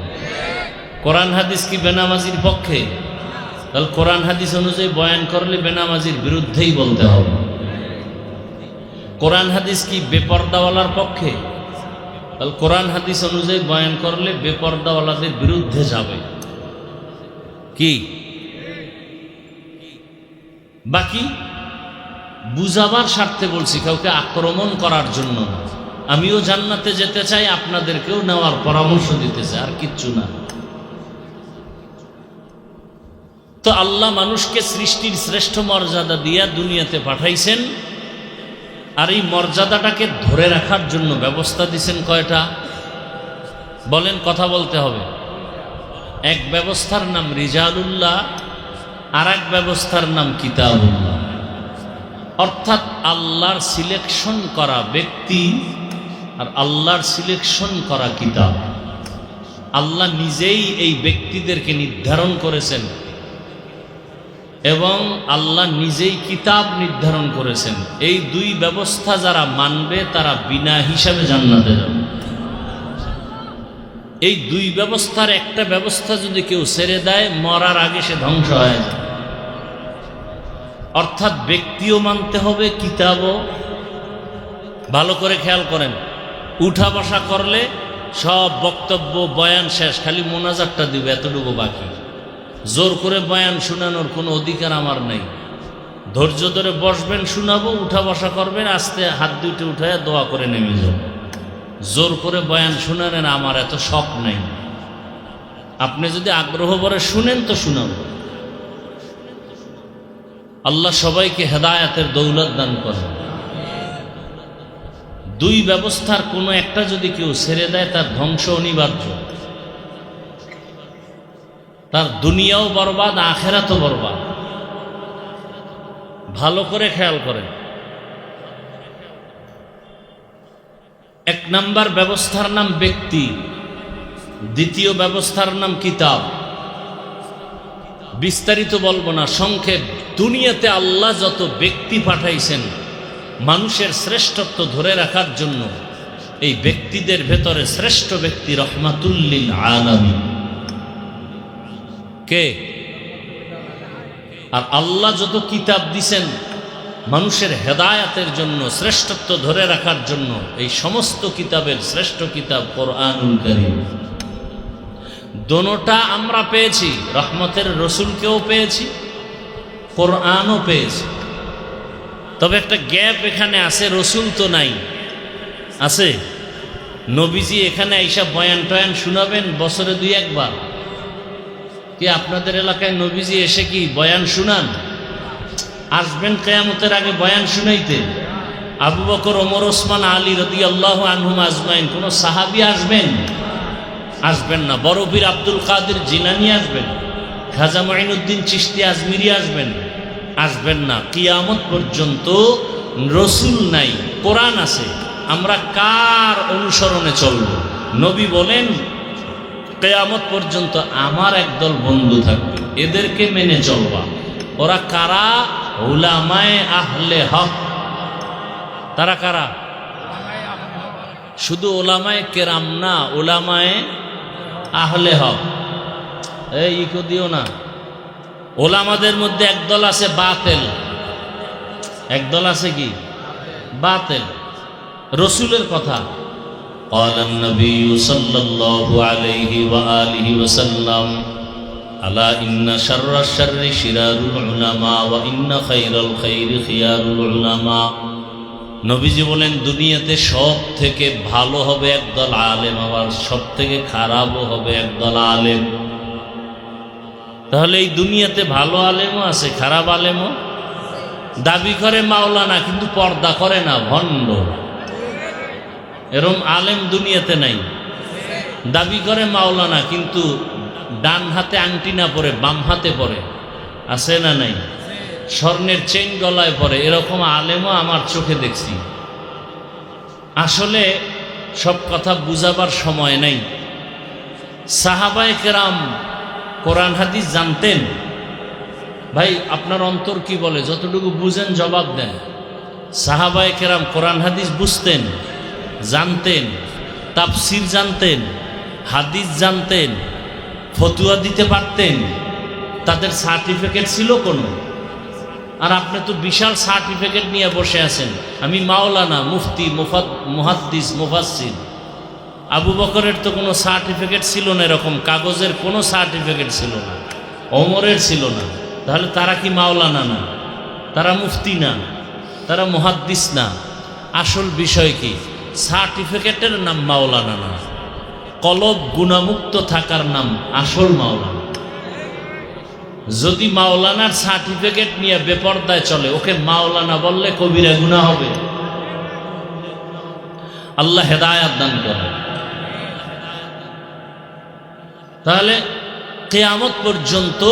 কোরআন হাদিস কি বেনামাজির পক্ষে? তাহলে কোরআন হাদিস অনুযায়ী বয়ান করলে বেনামাজির বিরুদ্ধেই বলতে হবে। কোরআন হাদিস কি বেপর্দাওয়ালার পক্ষে? তাহলে কোরআন হাদিস অনুযায়ী বয়ান করলে বেপর্দাওয়ালাদের বিরুদ্ধে যাবে। কি বাকি বুঝাবার স্বার্থে বলছি, কাউকে আক্রমণ করার জন্য না। আমিও জান্নাতে যেতে চাই, আপনাদেরকেও নেওয়ার পরামর্শ দিতে চাই, আর কিচ্ছু না। তো আল্লাহ মানুষকে সৃষ্টির শ্রেষ্ঠ মর্যাদা দিয়া দুনিয়াতে পাঠাইছেন, আর এই মর্যাদাটাকে ধরে রাখার জন্য ব্যবস্থা দিয়েছেন কয়টা? বলেন, কথা বলতে হবে। এক ব্যবস্থার নাম রিজালুল্লাহ, আর এক ব্যবস্থার নাম কিতাবুল্লাহ। অর্থাৎ আল্লাহর সিলেকশন করা ব্যক্তি আর আল্লাহর সিলেকশন করা কিতাব। আল্লাহ নিজেই এই ব্যক্তিদেরকে নির্ধারণ করেছেন এবং আল্লাহ নিজেই কিতাব নির্ধারণ করেছেন। এই দুই ব্যবস্থা যারা মানবে তারা বিনা হিসাবে জান্নাতে যাবে। এই দুই ব্যবস্থার একটা ব্যবস্থা যদি কেউ ছেড়ে দেয়, মরার আগে সে ধ্বংস হয়ে যায়। অর্থাৎ ব্যক্তিও মানতে হবে, কিতাবও। ভালো করে খেয়াল করেন, উঠা বসা করলে সব বক্তব্য বয়ান শেষ, খালি মোনাজাতটা দিবে, এতটুকু বাকি। জোর করে বয়ান শোনানোর কোনো অধিকার আমার নেই। ধৈর্য ধরে বসবেন, শোনাবো, উঠা বসা করবেন, আস্তে হাত দুইটা উঠায় দোয়া করে নেমে যাব। জোর করে বয়ান শুনানেন, আমার এত শখ নাই। আপনি যদি আগ্রহ ভরে শুনেন তো শুনান। আল্লাহ সবাইকে হেদায়েতের দৌলত দান করেন। দুই ব্যবস্থার কোনো একটা যদি কেউ ছেড়ে দেয় তার ধ্বংস অনিবার্য। তার দুনিয়াও বরবাদ, আখেরাতও বরবাদ। ভালো করে খেয়াল করেন। এক নাম্বার ব্যবস্থার নাম ব্যক্তি, দ্বিতীয় ব্যবস্থার নাম কিতাব। বিস্তারিত বলবো না, সংক্ষেপ। দুনিয়াতে আল্লাহ যত ব্যক্তি পাঠাইছেন মানুষের শ্রেষ্ঠত্ব ধরে রাখার জন্য, এই ব্যক্তিদের ভেতরে শ্রেষ্ঠ ব্যক্তি রহমাতুল লিল আলামিন। কে? আর আল্লাহ যত কিতাব দিছেন মানুষের হেদায়াতের জন্য, শ্রেষ্ঠত্ব ধরে রাখার জন্য, এই সমস্ত কিতাবের শ্রেষ্ঠ কিতাব কোরআনুল কারীম। দোনোটা আমরা পেয়েছি, রহমতের রসুলকেও পেয়েছি, কোরআনও পেয়েছি। তবে একটা গ্যাপ এখানে আছে, রসুল তো নাই। আছে? নবীজি এখানে এইসব বয়ান টয়ান শুনাবেন বছরে 2-1 বার। কি আপনাদের এলাকায় নবীজি এসে কি বয়ান শুনান? আসবেন কিয়ামতের আগে বয়ান শুনাইতে। আবু বকর, ওমর, ওসমান, আলী রাদিয়াল্লাহু আনহুম আজমাইন। কোন সাহাবী আসবেন? আসবেন না। বড় পীর আব্দুল কাদের জিলানী আসবেন? খাজা মুঈনুদ্দিন চিশতি আজমিরি আসবেন? আসবেন না। কিয়ামত পর্যন্ত রসুল নাই, কোরআন আছে। আমরা কার অনুসরণে চলব? নবী বলেন কিয়ামত পর্যন্ত আমার একদল বন্ধু থাকবে, এদেরকে মেনে চলবা। ওরা কারা? উলামায়ে আহলে হক। তারা কারা? শুধু ওলামায়ে কেরাম না, ওলামায়ে আহলে হক। এই ইকো দিও না। ওলামাদের মধ্যে একদল আছে বাতেল, একদল আছে কি? বাতেল। রসুলের কথা قال النبي صلى الله عليه وآله وسلم ألا إن شر الشر شرار العلماء وإن خير الخير خيار العلماء। নবীজি বলেন দুনিয়াতে সব থেকে ভালো হবে একদল আলেম, আবার সব থেকে খারাপও হবে একদল আলেম। তাহলে এই দুনিয়াতে ভালো আলেমও আছে, খারাপ আলেমও। দাবি করে মাওলানা কিন্তু পর্দা করে না, ভণ্ড। এরম আলেম দুনিয়াতে নাই। দাবি করে মাওলানা কিন্তু ডান হাতে আংটি না পরে বাম হাতে পরে, আছে না নাই? স্বর্ণের চেইন গলায় পরে, এরকম আলেমও আমার চোখে দেখছি। আসলে সব কথা বুঝাবার সময় নেই। সাহাবায়ে কেরাম কোরআন হাদিস জানতেন। ভাই আপনার অন্তর কি বলে? যতটুকু বুঝেন জবাব দেন। সাহাবায়ে কেরাম কোরআন হাদিস বুঝতেন, জানতেন, তাফসির জানতেন, হাদিস জানতেন, ফতুয়া দিতে পারতেন। তাদের সার্টিফিকেট ছিল কোনো? আর আপনি তো বিশাল সার্টিফিকেট নিয়ে বসে আছেন, আমি মাওলানা, মুফতি, মুহাদ্দিস, মুফাসসির। আবু বকরের তো কোনো সার্টিফিকেট ছিল না, এরকম কাগজের কোনো সার্টিফিকেট ছিল না। ওমরের ছিল না। তাহলে তারা কি মাওলানা না? তারা মুফতি না? তারা মুহাদ্দিস না? আসল বিষয় কি? সার্টিফিকেটের নাম মাওলানা না, কলব গুণামুক্ত থাকার নাম আসল মাওলানা। যদি মাওলানার সার্টিফিকেট নিয়ে বেপরদায় চলে, ওকে মাওলানা বললে কবিরা গুনাহ হবে। আল্লাহ হেদায়েত দান করেন। তাহলে কিয়ামত পর্যন্ত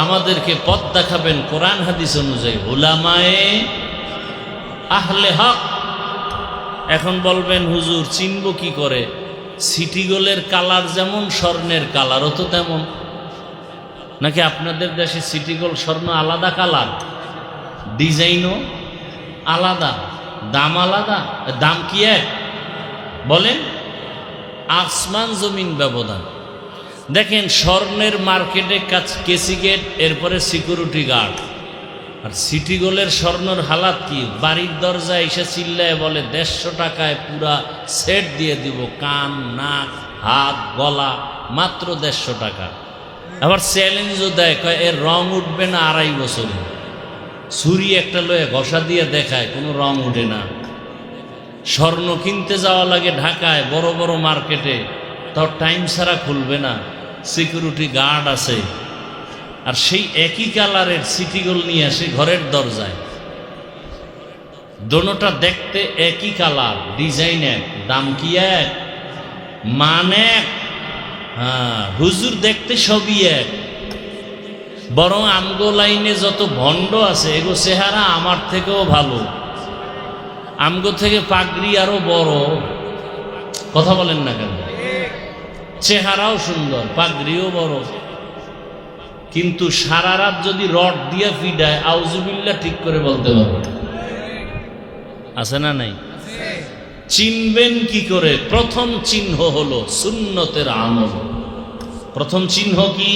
আমাদেরকে পথ দেখাবেন কোরআন হাদিস অনুযায়ী উলামায়ে আহলে হক। এখন বলবেন হুজুর চিনব কি করে? সিটি গোলের কালার যেমন স্বর্ণের কালারও তো তেমন। নাকি আপনাদের দেশে সিটি গোল স্বর্ণ আলাদা কালার, ডিজাইনও আলাদা, দাম আলাদা? দাম কি এক? বলেন, আসমান জমিন ব্যবধান। দেখেন স্বর্ণের মার্কেটে কেসি গেট, এরপরে সিকিউরিটি গার্ড। আর সিটি গোলের স্বর্ণর হালাত কি? বাড়ির দরজায় এসে চিল্লায় বলে 150 টাকায় পুরা সেট দিয়ে দিব, কান, নাক, হাত, গলা, মাত্র 150 টাকা। আবার চ্যালেঞ্জও দেয়, কয় এর রং উঠবে না 2.5 বছরে। ছুরি একটা লয়ে ঘষা দিয়ে দেখায়, কোনো রং উঠে না। স্বর্ণ কিনতে যাওয়া লাগে ঢাকায় বড় বড় মার্কেটে, তাও টাইম ছাড়া খুলবে না, সিকিউরিটি গার্ড আছে। আর সেই একই কালারের সিটিগোল নিয়ে আসে ঘরের দরজায়। দোনোটা দেখতে একই কালার, ডিজাইন এক, দাম কি এক, মান এক। হ্যাঁ, হুজুর দেখতে সবই এক। বরং আমগো লাইনে যত ভণ্ড আছে এগো চেহারা আমার থেকেও ভালো, আমগো থেকে পাগড়ি আরো বড়। কথা বলেন না কেন? চেহারাও সুন্দর, পাগড়িও বড়, কিন্তু সারা রাত যদি রড দিয়ে ফিডায় আউজুবিল্লাহ ঠিক করে বলতে পারবে। আছে না নাই? চিনবেন কি করে? প্রথম চিহ্ন হলো সুন্নতের আমল। প্রথম চিহ্ন কি?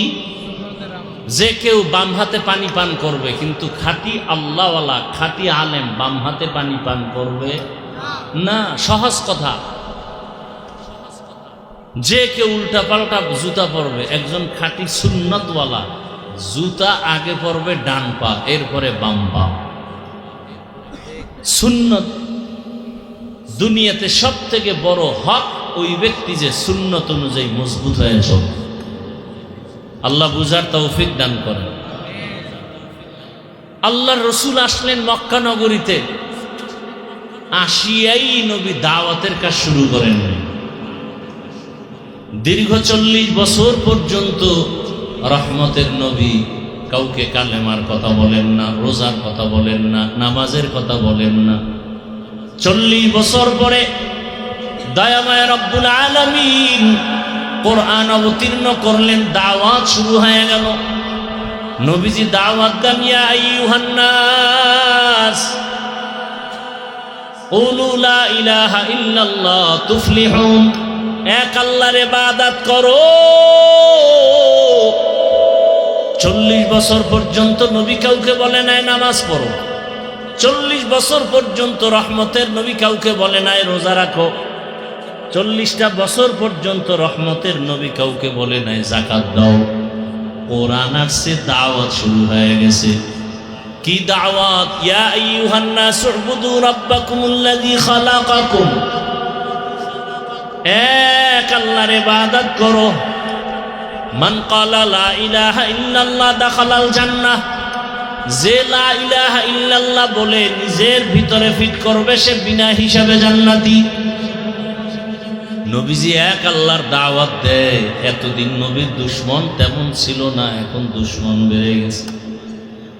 যে কেউ বাম হাতে পানি পান করবে, কিন্তু খাঁটি আল্লাহওয়ালা খাঁটি আলেম বাম হাতে পানি পান করবে না। সহজ কথা। যে কেউ উল্টা পাল্টা জুতা পরবে, একজন খাঁটি সুন্নতওয়ালা জুতা আগে পরবে ডান পা, এরপরে বাম পা। সুন্নত দুনিয়াতে সব থেকে বড় হক ওই ব্যক্তি যে সুন্নত অনুযায়ী মজবুত হয়ে চলে। আল্লাহ বুঝার তৌফিক দান করেন। আল্লাহর রসুল আসলেন মক্কা নগরীতে, আসিয়াই নবী দাওয়াতের কাজ শুরু করেন। দীর্ঘ 40 বছর পর্যন্ত রহমতের নবী কাউকে কালেমার কথা বলেন না, রোজার কথা বলেন না, নামাজের কথা বলেন না। 40 বছর পরে দয়াময় রব্বুল আলামিন কোরআন অবতীর্ণ করলেন, দাওয়াত শুরু হয়ে গেল। নবীজি দাওয়াত দেন, ইয়া আইয়ুহান নাস কুলু লা ইলাহা ইল্লাল্লাহ তুফলিহুন, এক আল্লাহর ইবাদত করো। 40 বছর পর্যন্ত নবী কাউকে বলে নাই নামাজ পড়ো। 40 বছর পর্যন্ত রহমতের নবী কাউকে বলে নাই রোজা রাখো। 40টা বছর পর্যন্ত রহমতের নবী কাউকে বলে নাই যাকাত দাও। কোরআন আসছে, দাওয়াত শুরু হয়ে গেছে। কি দাওয়াত? ইয়া আইয়ুহান নাস উবুদু রাব্বাকুমুল্লাযী খালাকাকুম, এক আল্লাহর ইবাদত করো। মান ক্বালা লা ইলাহা ইল্লাল্লাহ দাখালাল জান্নাহ, যে লা ইলাহা ইল্লাল্লাহ বলে নিজের ভিতরে ফিট করবে সে বিনা হিসাবে জান্নাতি। নবীজি এক আল্লাহর দাওয়াত দেয়। এতদিন নবীর দুশ্মন তেমন ছিল না, এখন দুশ্মন বেড়ে গেছে।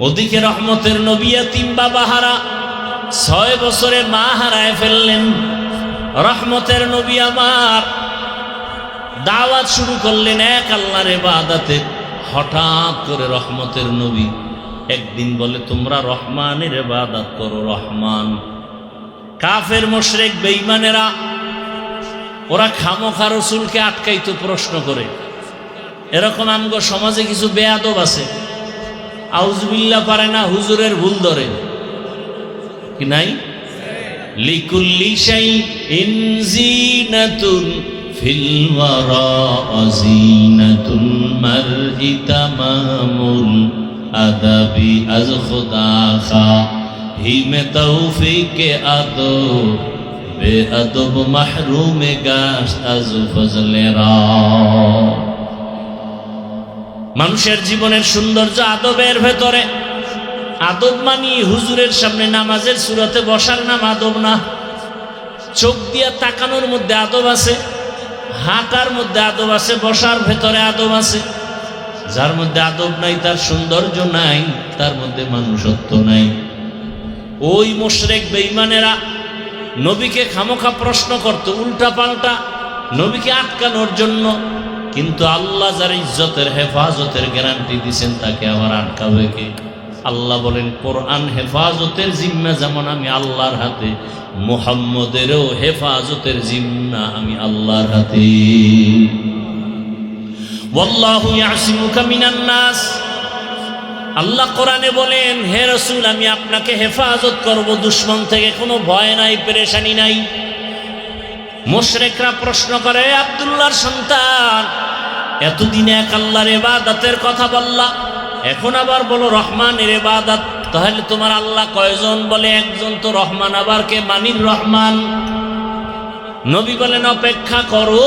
ওদিকে রহমতের নবী এতিম বাবা হারা, 6 বছরে মা হারায় ফেললেন। রহমতের নবী আমার দাওয়াত শুরু করলেন এক আল্লাহর ইবাদতে। হঠাৎ করে রহমতের নবী একদিন বলে, তোমরা রহমানের ইবাদত করো। রহমান। কাফের মুশরিক বেঈমানেরা ওরা খামোখা রসুলকে আটকাইতো প্রশ্ন করে। এরকম আমগো সমাজে কিছু বেয়াদব আছে, আউযুবিল্লাহ পারে না, হুজুরের ভুল ধরে কি নাই? লিকুল্লি শাইইন যিনাতুন ফিল ওয়ারা যিনাতুল মারই তামামুল আদাবি আজ খুদা খা হিমে তৌফিকে আদো বেআদব মাহরুমে গাশ আজ ফজলেরা। মানুষের জীবনের সৌন্দর্য আদবের ভেতরে। আদব মানি হুজুরের সামনে নামাজের সুরাতে বসার নাম আদব না। চোখ দিয়া তাকানোর মধ্যে আদব আছে, হাঁটার মধ্যে আদব আছে, বসার ভেতরে আদব আছে। যার মধ্যে আদব নাই তার সৌন্দর্য নাই, তার মধ্যে মানুষত্ব নাই। ওই মুশরিক বেঈমানেরা নবীকে খামোখা প্রশ্ন করত উল্টা পাল্টা, নবীকে আটকানোর জন্য। কিন্তু আল্লাহ যার ইজ্জতের হেফাজতের গ্যারান্টি দিয়েছেন তাকে আবার আটকাবে কে? আল্লাহ বলেন, কোরআন হেফাজতের জিম্মা যেমন আমি আল্লাহর হাতে, মুহাম্মদেরও হেফাজতের জিম্মা আমি আল্লাহর হাতে। ওয়াল্লাহু ইয়াসিমুকা মিনান নাস। আল্লাহ কোরআনে বলেন, হে রাসূল আমি আপনাকে হেফাজত করব, দুশমন থেকে কোনো ভয় নাই, পেরেশানি নাই। মুশরিকরা প্রশ্ন করে, আব্দুল্লাহর সন্তান, এতদিন এক আল্লাহর ইবাদতের কথা বললা, এখন আবার বলো রহমানের ইবাদত। তাহলে তোমার আল্লাহ কয়জন? বলে একজন তো রহমান, আবার কে? মানির রহমান। নবী বলেন অপেক্ষা করো,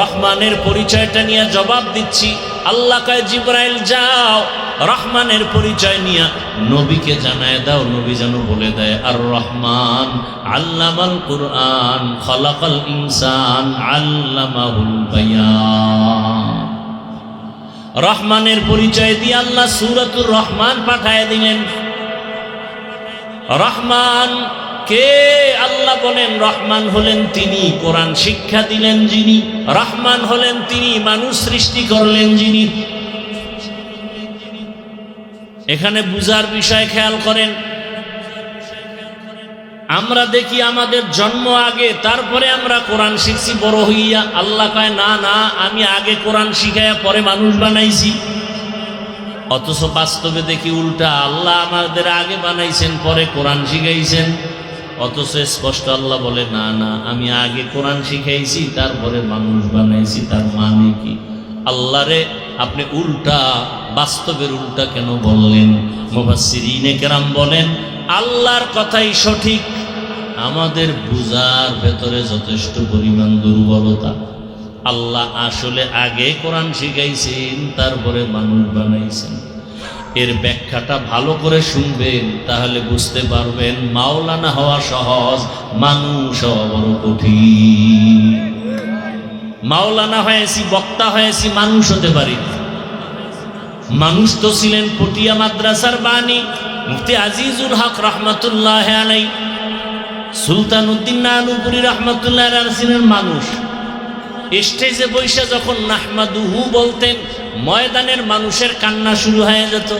রহমানের পরিচয়টা নিয়ে জবাব দিচ্ছি। আল্লাহ কয় জিবরাইল যাও রহমানের পরিচয় নিয়ে নবীকে জানায় দাও, নবী যেন বলে দেয় আর রহমান আল্লামাল কুরআন খলাকাল ইনসান আল্লামাহুল বায়ান। রহমানের পরিচয় দিয়ে আল্লাহ সূরাতুর রহমান পাঠায় দিলেন। রহমান কে? আল্লাহ বলেন রহমান হলেন তিনি কোরআন শিক্ষা দিলেন যিনি, রহমান হলেন তিনি মানুষ সৃষ্টি করলেন যিনি। এখানে বুঝার বিষয় খেয়াল করেন, আমরা দেখি আমাদের জন্ম আগে তারপরে আমরা কোরআন শিখছি বড় হইয়া। আল্লাহ কয় না না, আমি আগে কোরআন শিখাইয়া পরে মানুষ বানাইছি। অথচ বাস্তবে দেখি উল্টা, আল্লাহ আমাদের আগে বানাইছেন পরে কোরআন শিখাইছেন। অথচ স্পষ্ট আল্লাহ বলে না না, আমি আগে কোরআন শিখাইছি তারপরে মানুষ বানাইছি। তার মানে কি? আল্লাহরে আপনি উল্টা, বাস্তবের উল্টা কেন বললেন? মুফাসসিরিনে কেরাম বলেন আল্লাহর কথাই সঠিক, আমাদের বুঝার ভেতরে যথেষ্ট পরিমাণ দুর্বলতা। আল্লাহ আসলে আগে কোরআন শিখাইছেন তারপরে মানুষ বানাইছেন। এর ব্যাখ্যাটা ভালো করে শুনবেন, তাহলে বুঝতে পারবেন মাওলানা হওয়া সহজ, মানুষ হওয়া বড় কঠিন। মাওলানা হয়েছি, বক্তা হয়েছি, মানুষ হতে পারি। মানুষ তো ছিলেন পটিয়া মাদ্রাসার বাণী মুফতি আজিজুল হক রহমতুল্লাহ আলাই, সুলতান উদ্দিন নানুপুরি রহমতুল্লাহ আলাই ছিলেন মানুষ। স্টেজে বৈশা যখন নাহমাদুহু বলতেন, ময়দানের মানুষের কান্না শুরু হয়ে যেত।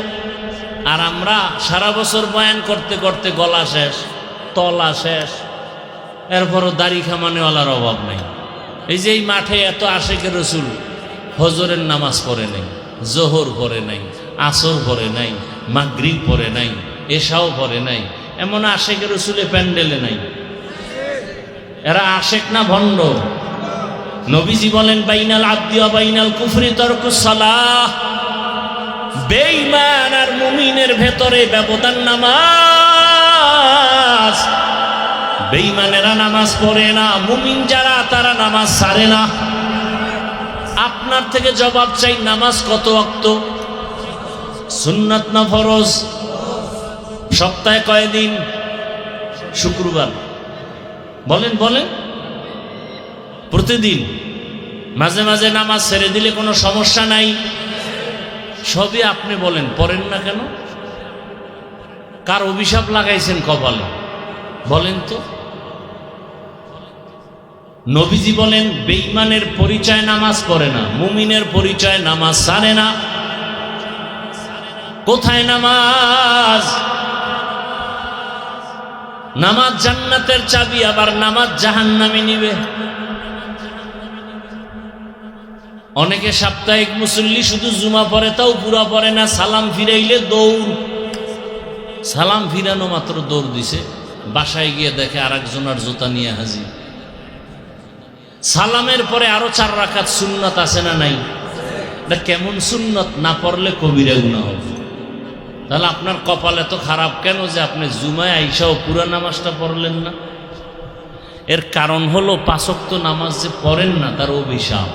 আর আমরা সারা বছর বয়ান করতে করতে গলা শেষ, তলা শেষ, এরপরও দাড়ি খামানেওয়ালার অভাব নেই। এই যে এই মাঠে এত আশেকে রসুল হজরের নামাজ পড়ে নাই, জোহর পড়ে নাই, আসর পড়ে নাই, মাগরিব পড়ে নাই, এশাও পড়ে নাই, এমন আশেকে রসুলে প্যান্ডেলে নাই। এরা আশেক না ভণ্ড? নবীজি বলেন বাইনাল আব্দি ওয়া বাইনাল কুফরি তারকুস সালাহ। বেঈমান আর মুমিনের ভেতরে ব্যবধান নামাজ। বেঈমানেরা নামাজ পড়ে না, মুমিন যারা তারা নামাজ ছাড়ে না। আপনার থেকে জবাব চাই, নামাজ কত ওয়াক্ত? সুন্নাত না ফরজ? সপ্তাহে কয়দিন? শুক্রবার। বলেন বলেন, প্রতিদিন। মাঝে মাঝে নামাজ ছেড়ে দিলে কোনো সমস্যা নাই? সবই আপনি বলেন, পড়েন না কেন? কার অভিশাপ লাগাইছেন কপালে বলেন তো? নবীজি বলেন বেঈমানের পরিচয় নামাজ পড়ে না, মুমিনের পরিচয় নামাজ ছাড়ে না। কোথায় নামাজ? নামাজ জান্নাতের চাবি, আবার নামাজ জাহান্নামে নিবে। অনেকে সাপ্তাহিক মুসল্লি শুধু জুমা পড়ে, তাও পুরা পড়ে না। সালাম ফিরাইলে দৌড়, সালাম ফিরানো মাত্র দৌড় দিছে, বাসায় গিয়ে দেখে আরেকজনের জুতা নিয়ে হাজির। সালামের পরে আরো 4 রাকাত সুন্নত আছে না নাই? এটা কেমন সুন্নত? না পড়লে কবিরা গুনাহ হবে। তাহলে আপনার কপাল এত খারাপ কেন যে আপনি জুমায় আইসাও পুরা নামাজটা পড়লেন না? এর কারণ হলো 5 ওয়াক্ত নামাজ যে পড়েন না, তার অভিশাপ।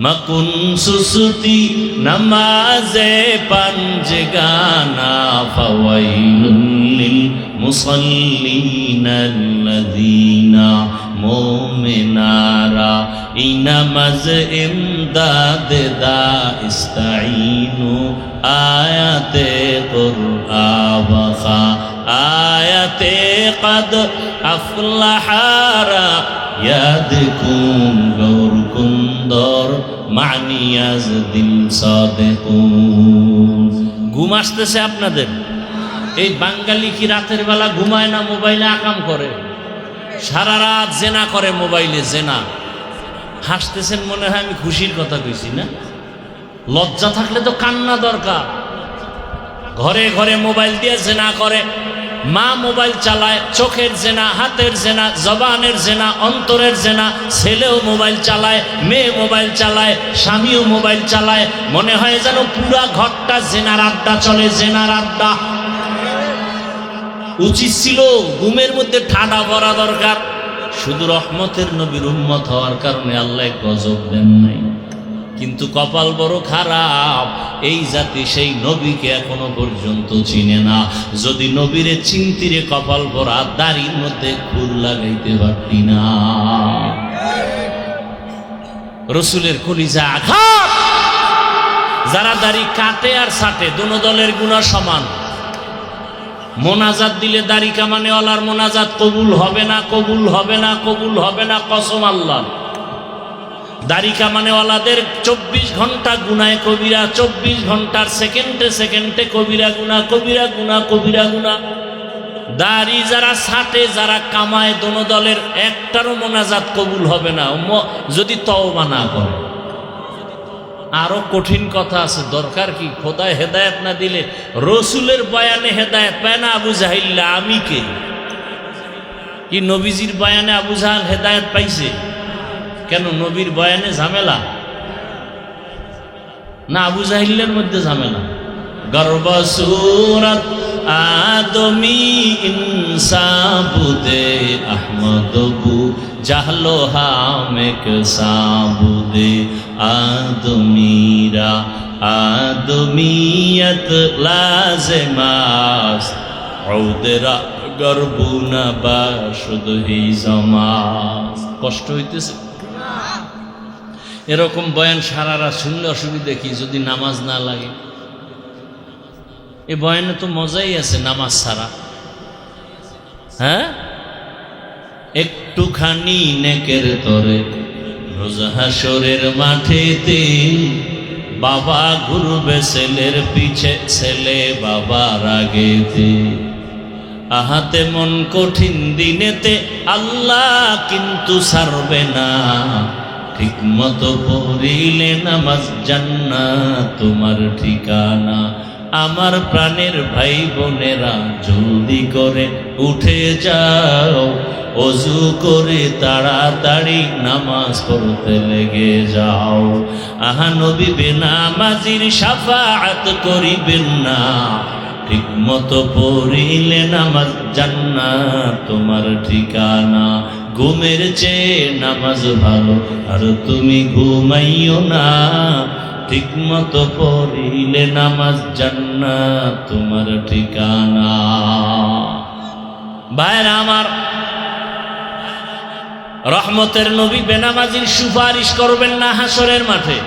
মকুন সুসুতি নামাজে পাঞ্জগানা ফাওয়াইলুল লিল মুসাল্লিনাল্লাযীনা মুমিনারা ইনামাজ ইমদাদ দা ইস্তাঈনু আয়াতে কুরআওয়াখা আয়াতে কদ আফলাহারা ইয়াদকুম গৌরকুন্দর মানিয়াজ দিল সাদেকুন। ঘুম আসতেছে আপনাদের? এই বাঙালি কি রাতের বেলা ঘুমায় না, মোবাইলে আকাম করে? সারা রাত জেনা করে মোবাইলে, জেনা। হাসতেছেন মনে হয় আমি খুশির কথা কইছি না? লজ্জা থাকলে তো কান্না দরকার। ঘরে ঘরে মোবাইল দিয়ে জেনা করে। মা মোবাইল চালায়, চোখের জেনা, হাতের জেনা, জবানের জেনা, অন্তরের জেনা। ছেলেও মোবাইল চালায়, মেয়ে মোবাইল চালায়, স্বামীও মোবাইল চালায়। মনে হয় যেন পুরা ঘরটা জেনার আড্ডা চলে, জেনার আড্ডা। উচিত ছিল ঘুমের মধ্যে ঠাডা পড়া দরকার। শুধু রহমতের নবীর উম্মত হওয়ার কারণে আল্লাহ গজব দেন নাই। কিন্তু কপাল বড় খারাপ, এই জাতি সেই নবীকে এখনো পর্যন্ত চিনে না। যদি নবীরে চিনতিরে কপাল ভরা দাড়ির মধ্যে খুর লাগাইতে পারতি না। রসুলের কলিজা আঘাত। যারা দাড়ি কাটে আর ছাটে দোনো দলের গুনাহ সমান। মোনাজাত দিলে দাড়ি কামানেওয়ালার মোনাজাত কবুল হবে না, কবুল হবে না, কবুল হবে না, কসম আল্লাহ। দাড়ি কামানেওয়ালাদের 24 ঘন্টা গুনায় কবিরা, 24 ঘন্টার সেকেন্ডে সেকেন্ডে কবিরা গুনাহ, কবিরা গুনাহ, কবিরা গুনাহ। দাড়ি যারা ছাটে যারা কামায় দোনো দলের একটারও মোনাজাত কবুল হবে না যদি তওবা না করে। আরো কঠিন কথা আছে, দরকার কি? খোদায় হেদায়েত না দিলে রসুলের বয়ানে হেদায়েত পায় না আবু জাহিল্লা, আমি কে? কি নবীজির বয়ানে আবু জাহাল হেদায়েত পাইছে? কেন নবীর বয়ানে ঝামেলা না আবু জাহিল্লার মধ্যে ঝামেলা? গর্ব সুরত আদমি ইনসাবুদে আহমদবু জাহলো হামেক সাবুদে আদমিরা আদমিয়ত লাজেমাস ঔদেরা গর্বুনা বাসুদ হি জমাস। কষ্ট হইতেছে? এরকম বয়ান সারারা শুনলে অসুবিধা কি যদি নামাজ না লাগে? এ বয়ানে তো মজাই আছে নামাজ ছাড়া। হ্যাঁ, একটুখানি নেকের তরে রোজ হাসরের মাঠেতে বাবা ঘুরবে ছেলের পিছে, ছেলে বাবার আগেতে। আহাতে মন কঠিন দিনেতে আল্লাহ কিন্তু ছাড়বে না। ঠিক মতো পড়িলে নামাজ জান্নাত তোমার ঠিকানা। আমার প্রাণের ভাই বোনেরা জলদি করে উঠে যাও, অজু করে তাড়াতাড়ি নামাজ পড়তে লেগে যাও। আহা নবী বেনামাজির শাফাআত করিবেন না। ঠিক মতো পড়িলে নামাজ জান্নাত তোমার ঠিকানা। ঘুমের চেয়ে নামাজ ভালো আর তুমি ঘুমাইও না। ঠিক মতো পড়িলে নামাজ জান্নাত তোমার ঠিকানা। ভাইরা আমার, রহমতের নবী বেনামাজির সুপারিশ করবেন না হাসরের মাঠে,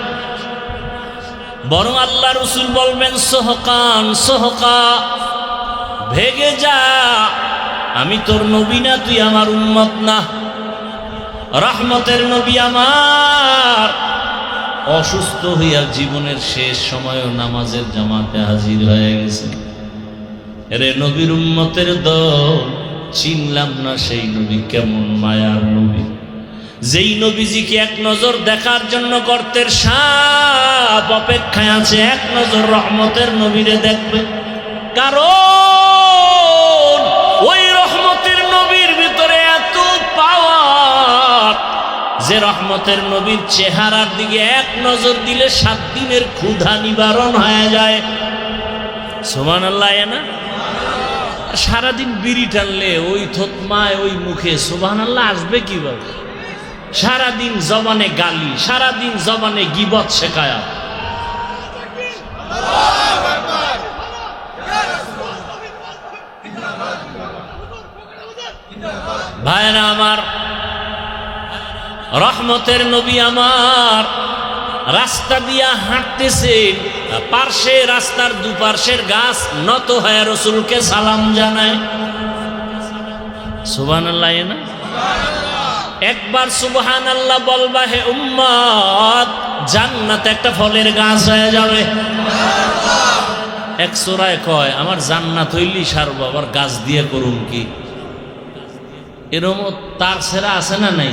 বরং আল্লাহ রসুল বলবেন সোহকান সোহকা, ভেগে যা, আমি তোর নবী না, তুই আমার উম্মত না। রহমতের নবী আমার অসুস্থ হইয়া জীবনের শেষ সময়ও নামাজের জামাতে হাজির হয়ে গেছে। রে নবীর উম্মতের দল, চিনলাম না সেই নবী কেমন মায়ার নবী, যেই নবীজিকে এক নজর দেখার জন্য গর্তের সাপ অপেক্ষায় আছে, এক নজর রহমতের নবীরে দেখবে। কারণ ওই রহমতের নবীর ভিতরে এত পাওয়ার যে রহমতের নবীর চেহারার দিকে এক নজর দিলে 7 দিনের ক্ষুধা নিবারণ হয়ে যায়। সুবহানাল্লাহ। না সারাদিন বিড়ি টানলে ওই থতমায় ওই মুখে সুবহানাল্লাহ আসবে কিভাবে? সারাদিন জবানে গালি, সারাদিন জবানে গীবত শেখায়া। ভাইরা আমার, রহমতের নবী আমার রাস্তা দিয়া হাঁটতেছেন, পার্শ্বে রাস্তার দুপার্শ্বের গাছ নত হয়ে রসুলকে সালাম জানায়। সুবহানাল্লাহ। না একবার সুবহানাল্লাহ বলবা হে উম্মত, জান্নাতে একটা ফলের গাছ হয়ে যাবে। এক সূরায় কয় আমার জান্নাত হইলি সারবো, আবার গাছ দিয়ে করুন কি? এরকম তার সেরা আছে না নাই?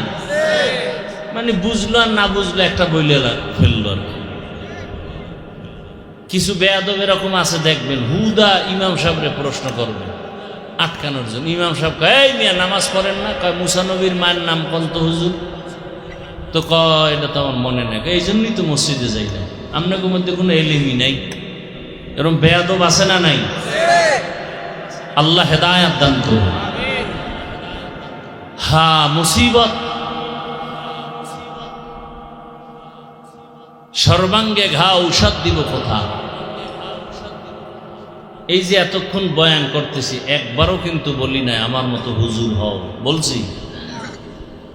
মানে বুঝলো আর না বুঝলো একটা বইলে ফেললো আর কি। কিছু বেয়াদব এরকম আছে দেখবেন, হুদা ইমাম সাহেবরে প্রশ্ন করবে আটকানোর জন্য। ইমাম সাহেব কয় এই মিয়া নামাজ পড়েন না? কয় মুসা নবীর মায়ের নাম কন্ত হুজুর? তো কয় এটা তো আমার মনে নেই। এই জন্যই তো মসজিদে যাই না, আপনাদের মধ্যে কোনো এলিমি নাই। এরকম বেয়াদব আছে না নাই? আল্লাহ হেদায়েত দান করুন। হ্যাঁ, মুসিবত সর্বাঙ্গে ঘা, ঔষধ দিব কোথা? এই যে এতক্ষণ বয়ান করতেছি, একবারও কিন্তু বলি নাই আমার মতো হুজুর হও। বলছি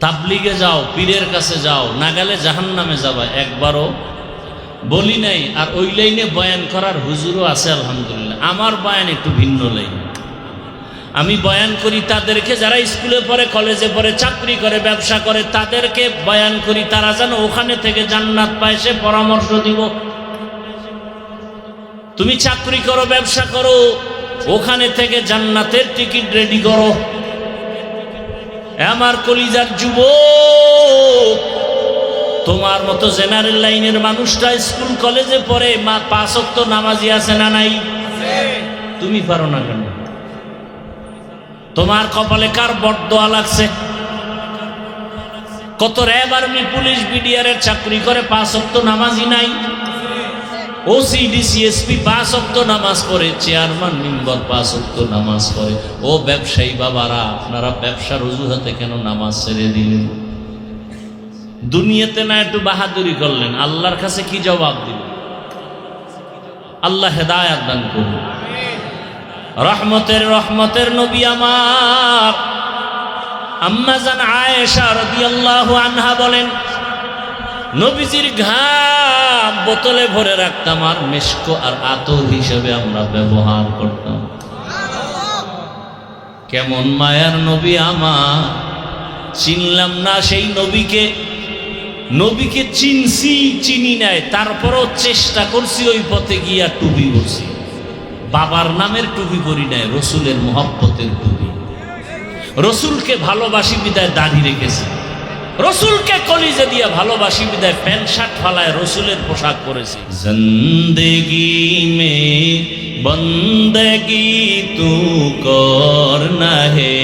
তাবলিগে যাও, পীরের কাছে যাও, না গেলে জাহান্নামে যাবা, একবারও বলি নাই। আর ওই লাইনে বয়ান করার হুজুরও আছে আলহামদুলিল্লাহ। আমার বয়ান একটু ভিন্ন লাইন। আমি বয়ান করি তাদেরকে যারা স্কুলে পড়ে, কলেজে পড়ে, চাকরি করে, ব্যবসা করে, তাদেরকে বয়ান করি তারা যেন ওখানে থেকে জান্নাত পায়, সে পরামর্শ দিব। তুমি চাকরি করো, ব্যবসা করো, ওখানে থেকে জান্নাতের টিকিট রেডি করো। আমার কলিজার যুবক, তোমার মতো জেনারেল লাইনের মানুষটা স্কুল কলেজে পড়ে, 5 ওয়াক্ত নামাজি আছে না নাই? তুমি পারো না কেন? তোমার কপালে কার বরদোয়া লাগছে? কত র্যাব, আর্মি, পুলিশ, বিডিআর চাকরি করে, 5 ওয়াক্ত নামাজি নাই? ওসি, ডিসি, এসপি 5 ওয়াক্ত নামাজ পড়ে, চেয়ারম্যান মেম্বার 5 ওয়াক্ত নামাজ পড়ে। ও ব্যবসায়ী বাবারা, আপনারা ব্যবসার অজুহাতে কেন নামাজ ছেড়ে দিলেন? দুনিয়াতে না একটু বাহাদুরি করলেন, আল্লাহর কাছে কি জবাব দিলেন? আল্লাহ হেদায়েত দান করুন। রহমতের নবী আমার আম্মা জান আয়েশা রাদিয়াল্লাহু আনহা বলেন, নবীজির ঘাম বোতলে ভরে রাখতাম আর মিশক আর আতর হিসেবে আমরা ব্যবহার করতাম। কেমন মায়ার নবী আমার, চিনলাম না সেই নবীকে। নবীকে চিনছি, চিনি নাই, তারপরও চেষ্টা করছি ওই পথে গিয়া টুপি পরছি। বাবার নামের টুপি পরি নাই, রসুলের মহব্বতের টুপি। রসুলকে ভালোবাসি বিদায় দাড়ি রেখেছি, রসুলকে কলিজা দিয়া ভালোবাসি বিদায় প্যান্ট শার্ট ফালায় রসুলের পোশাক পরেছি। জিন্দেগি মে বন্দগি তু করনা হে,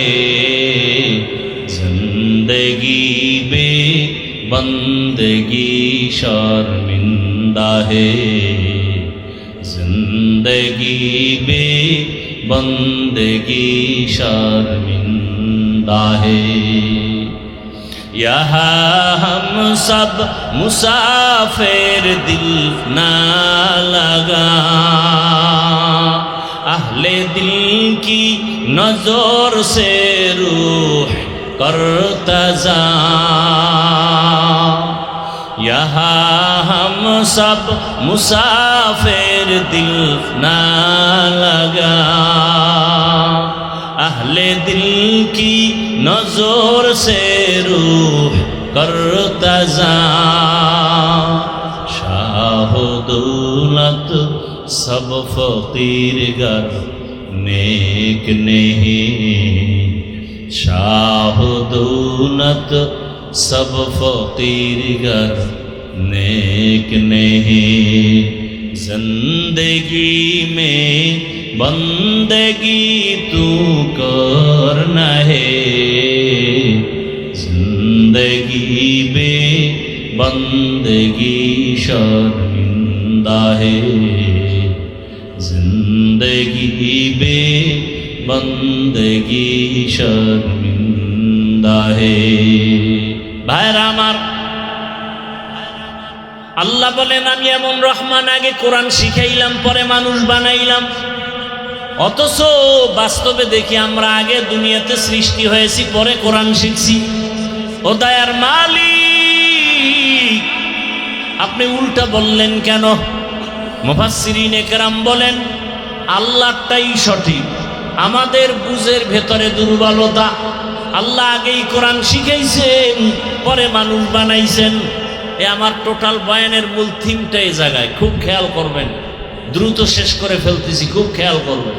জিন্দেগি বে বন্দগি শর্মিন্দা হে, जिंदगी बे बंदगी शर्मिंदा है। यहाँ हम सब मुसाफिर, दिल ना लगा अहले दिल की नजर से रूह करता जा। यहाँ हम सब मुसाफिर, दिल ना लगा अहले दिल की नजर से रूह करता जा। शाह दौलत सब फकीर गर नेक नहीं, शाह दौलत सब फकीर गर नेक नहीं। जिंदगी में बंदगी तू करना है, जिंदगी बे बंदगी शर्मिंदा है, जिंदगी बे बंदगी शर्मिंदा है। ভাইরা আমার, আল্লাহ বলেন আমি এমন রহমান, আগে কোরআন শিখাইলাম পরে মানুষ বানাইলাম। অথচ বাস্তবে দেখি আমরা আগে দুনিয়াতে সৃষ্টি হয়েছি পরে কোরআন শিখছি। ও দয়ার মালিক, আপনি উল্টা বললেন কেন? মুফাসসিরিনে কেরাম বলেন আল্লাহটাই সঠিক, আমাদের বুঝের ভেতরে দুর্বলতা। আল্লাহ আগেই কোরআন শিখাইছেন পরে মানুষ বানাইছেন। এ আমার টোটাল বয়ানের মূল থিমটা এই জায়গায়, খুব খেয়াল করবেন। দ্রুত শেষ করে ফেলতেছি, খুব খেয়াল করবেন।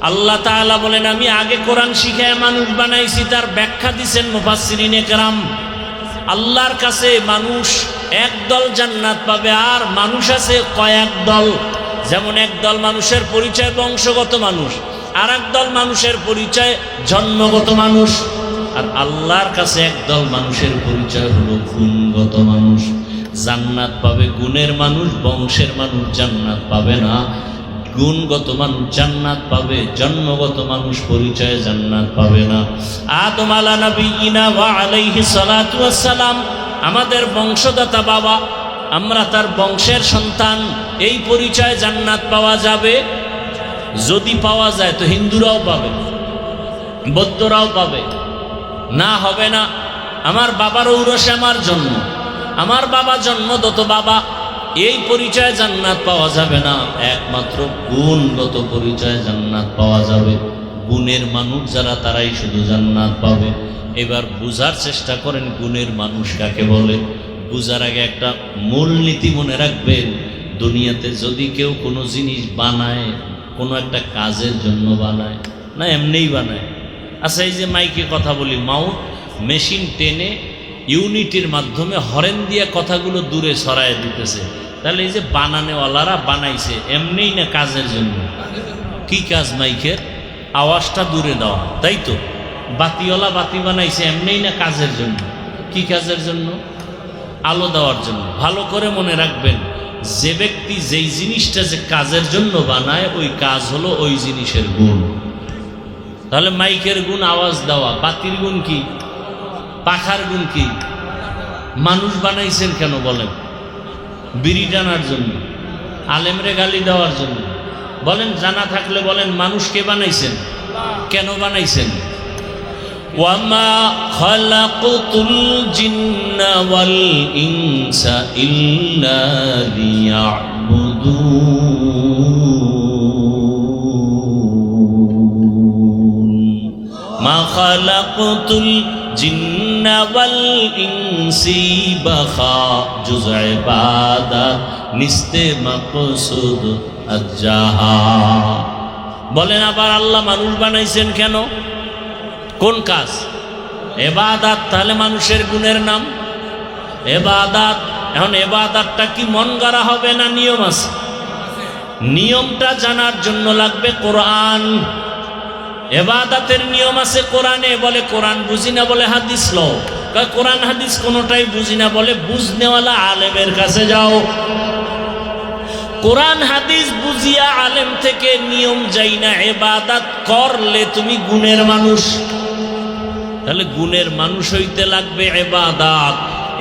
আল্লাহ তাআলা বলেন আমি আগে কোরআন শিখায় মানুষ বানাইছি, তার ব্যাখ্যা দিচ্ছেন মুফাসসিরিনে কেরাম। আল্লাহর কাছে মানুষ একদল জান্নাত পাবে, আর মানুষ আছে কয়েক দল। যেমন একদল মানুষের পরিচয় বংশগত মানুষ, আর একদল মানুষের পরিচয় জন্মগত মানুষ। আর আল্লাহর কাছে একদল মানুষের পরিচয় হলো গুণগত মানুষ। জান্নাত পাবে গুণের মানুষ, বংশের মানুষ জান্নাত পাবে না। গুণগত মানুষ জান্নাত পাবে, জন্মগত মানুষ পরিচয়ে জান্নাত পাবে না। আদম আলা নবিয়িনা ওয়া আলাইহি সালাতু ওয়াস সালাম আমাদের বংশদাতা বাবা, আমরা তার বংশের সন্তান, এই পরিচয় জান্নাত পাওয়া যাবে। যদি পাওয়া যায় তো হিন্দুরাও পাবে, বৌদ্ধরাও পাবে, না হবে না। আমার বাবার ঔরসে আমার জন্ম, আমার বাবা জন্মদত বাবা, এই পরিচয় জান্নাত পাওয়া যাবে না। একমাত্র গুণগত পরিচয় জান্নাত পাওয়া যাবে। গুণের মানুষ যারা তারাই শুধু জান্নাত পাবে। এবার বুঝার চেষ্টা করেন গুণের মানুষ কাকে বলে। বুঝার আগে একটা মূলনীতি মনে রাখবেন, দুনিয়াতে যদি কেউ কোনো জিনিস বানায়, কোনো একটা কাজের জন্য বানায় না এমনিই বানায়। আচ্ছা, এই যে মাইকে কথা বলি, মাউথ মেশিন টেনে ইউনিটির মাধ্যমে হরেন দিয়ে কথাগুলো দূরে সরায় দিতেছে, তাহলে এই যে বানানেওয়ালারা বানাইছে এমনিই না কাজের জন্য? কি কাজ মাইকের? আওয়াজটা দূরে দেওয়া, তাই তো? বাতিওয়ালা বাতি বানাইছে এমনিই না কাজের জন্য? কি কাজের জন্য? আলো দেওয়ার জন্য। ভালো করে মনে রাখবেন, যে ব্যক্তি যেই জিনিসটা যে কাজের জন্য বানায় ওই কাজ হলো ওই জিনিসের গুণ। তাহলে মাইকের গুণ আওয়াজ দেওয়া, বাতির গুণ কি? পাখার গুণ কি? মানুষ বানাইছেন কেন বলেন? বিড়ি টানার জন্য? আলেমরে গালি দেওয়ার জন্য? বলেন, জানা থাকলে বলেন মানুষকে বানাইছেন, কেন বানাইছেন? ওয়ামা খালাকতুল জিন্না ওয়াল ইনসা ইল্লা লিয়াবুদুন। মা খালাকতুল জিন্না ওয়াল ইনসি বাখা জুজ ইবাদাত নিস্তে মাকসুদ আজ্জাহা। বলেন আবার আল্লাহ মানুষ বানাইছেন কেন? কোন কাজ? এবাদাত। তাহলে মানুষের গুণের নাম এবাদাত। এখন এবাদাতটা কি মন গড়া হবে না নিয়ম আছে? নিয়মটা জানার জন্য লাগবে কোরআন। এবাদাতের নিয়ম আছে কোরআনে। বলে কোরআন বুঝি না, বলে হাদিস লও। কোরআন হাদিস কোনোটাই বুঝি না, বলে বুঝনেওয়ালা আলেমের কাছে যাও। কোরআন হাদিস বুঝিয়া আলেম থেকে নিয়ম যাই না, এবাদাত করলে তুমি গুণের মানুষ। তাহলে গুণের মানুষ হইতে লাগবে এবাদাত,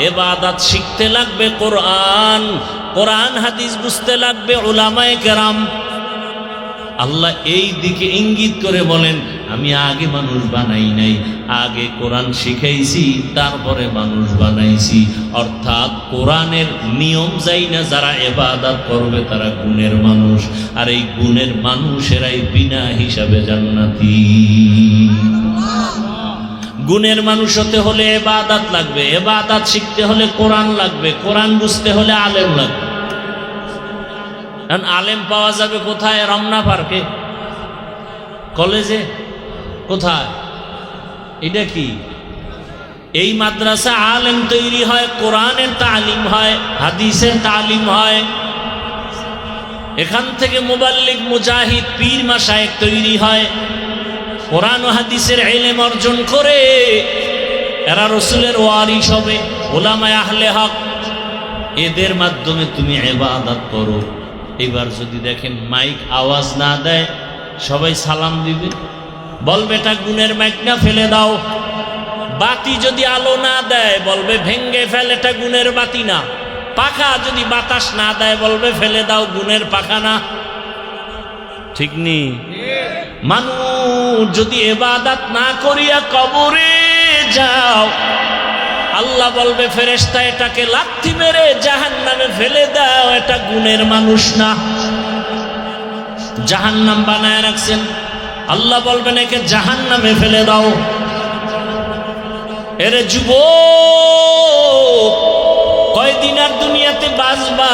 এবাদাত শিখতে লাগবে কোরআন, কোরআন হাদিস বুঝতে লাগবে উলামায়ে কেরাম। আল্লাহ এই দিকে ইঙ্গিত করে বলেন, আমি আগে মানুষ বানাই নাই, আগে কোরআন শিখাইছি, তারপরে মানুষ বানাইছি। অর্থাৎ কোরআনের নিয়ম যাই না যারা ইবাদত করবে তারা গুণের মানুষ, আর এই গুণের মানুষেরাই বিনা হিসাবে জান্নাতি। গুণের মানুষ হতে হলে ইবাদত লাগবে, ইবাদত শিখতে হলে কোরআন লাগবে, কোরআন বুঝতে হলে আলেম লাগবে। আলেম পাওয়া যাবে কোথায়? রমনা পার্কে, কলেজে, কোথায়? এটা কি? এই মাদ্রাসা আলেম তৈরি হয়, কোরআনের তালিম হয়, হাদিসের তালিম হয়। এখান থেকে মুবাল্লিগ, মুজাহিদ, পীর, মাশায়েখ তৈরি হয়। কোরআন ও হাদিসের ইলম অর্জন করে এরা রাসূলের ওয়ারিস হবে, উলামায়ে আহলে হক। এদের মাধ্যমে তুমি ইবাদত করো। এবার যদি দেখেন মাইক আওয়াজ না দেয়, সবাই সালাম দিবে, বলবে এটা গুণের মাইক না, ফেলে দাও। বাতি যদি আলো না দেয় বলবে ভেঙ্গে ফেল, এটা গুণের বাতি না। পাখা যদি বাতাস না দেয় বলবে ফেলে দাও, গুণের পাখা না। ঠিক নেই? মানুষ যদি ইবাদত না করিয়া কবরে যাও, আল্লাহ বলবে ফেরেশতা এটাকে লাথি মেরে জাহান্নামে ফেলে দাও, এটা গুণের মানুষ না। জাহান্নাম বানায় রাখছেন, আল্লাহ বলবেন একে জাহান্নামে ফেলে দাও। এরে যুবক, কয়দিন আর দুনিয়াতে বাঁচবা?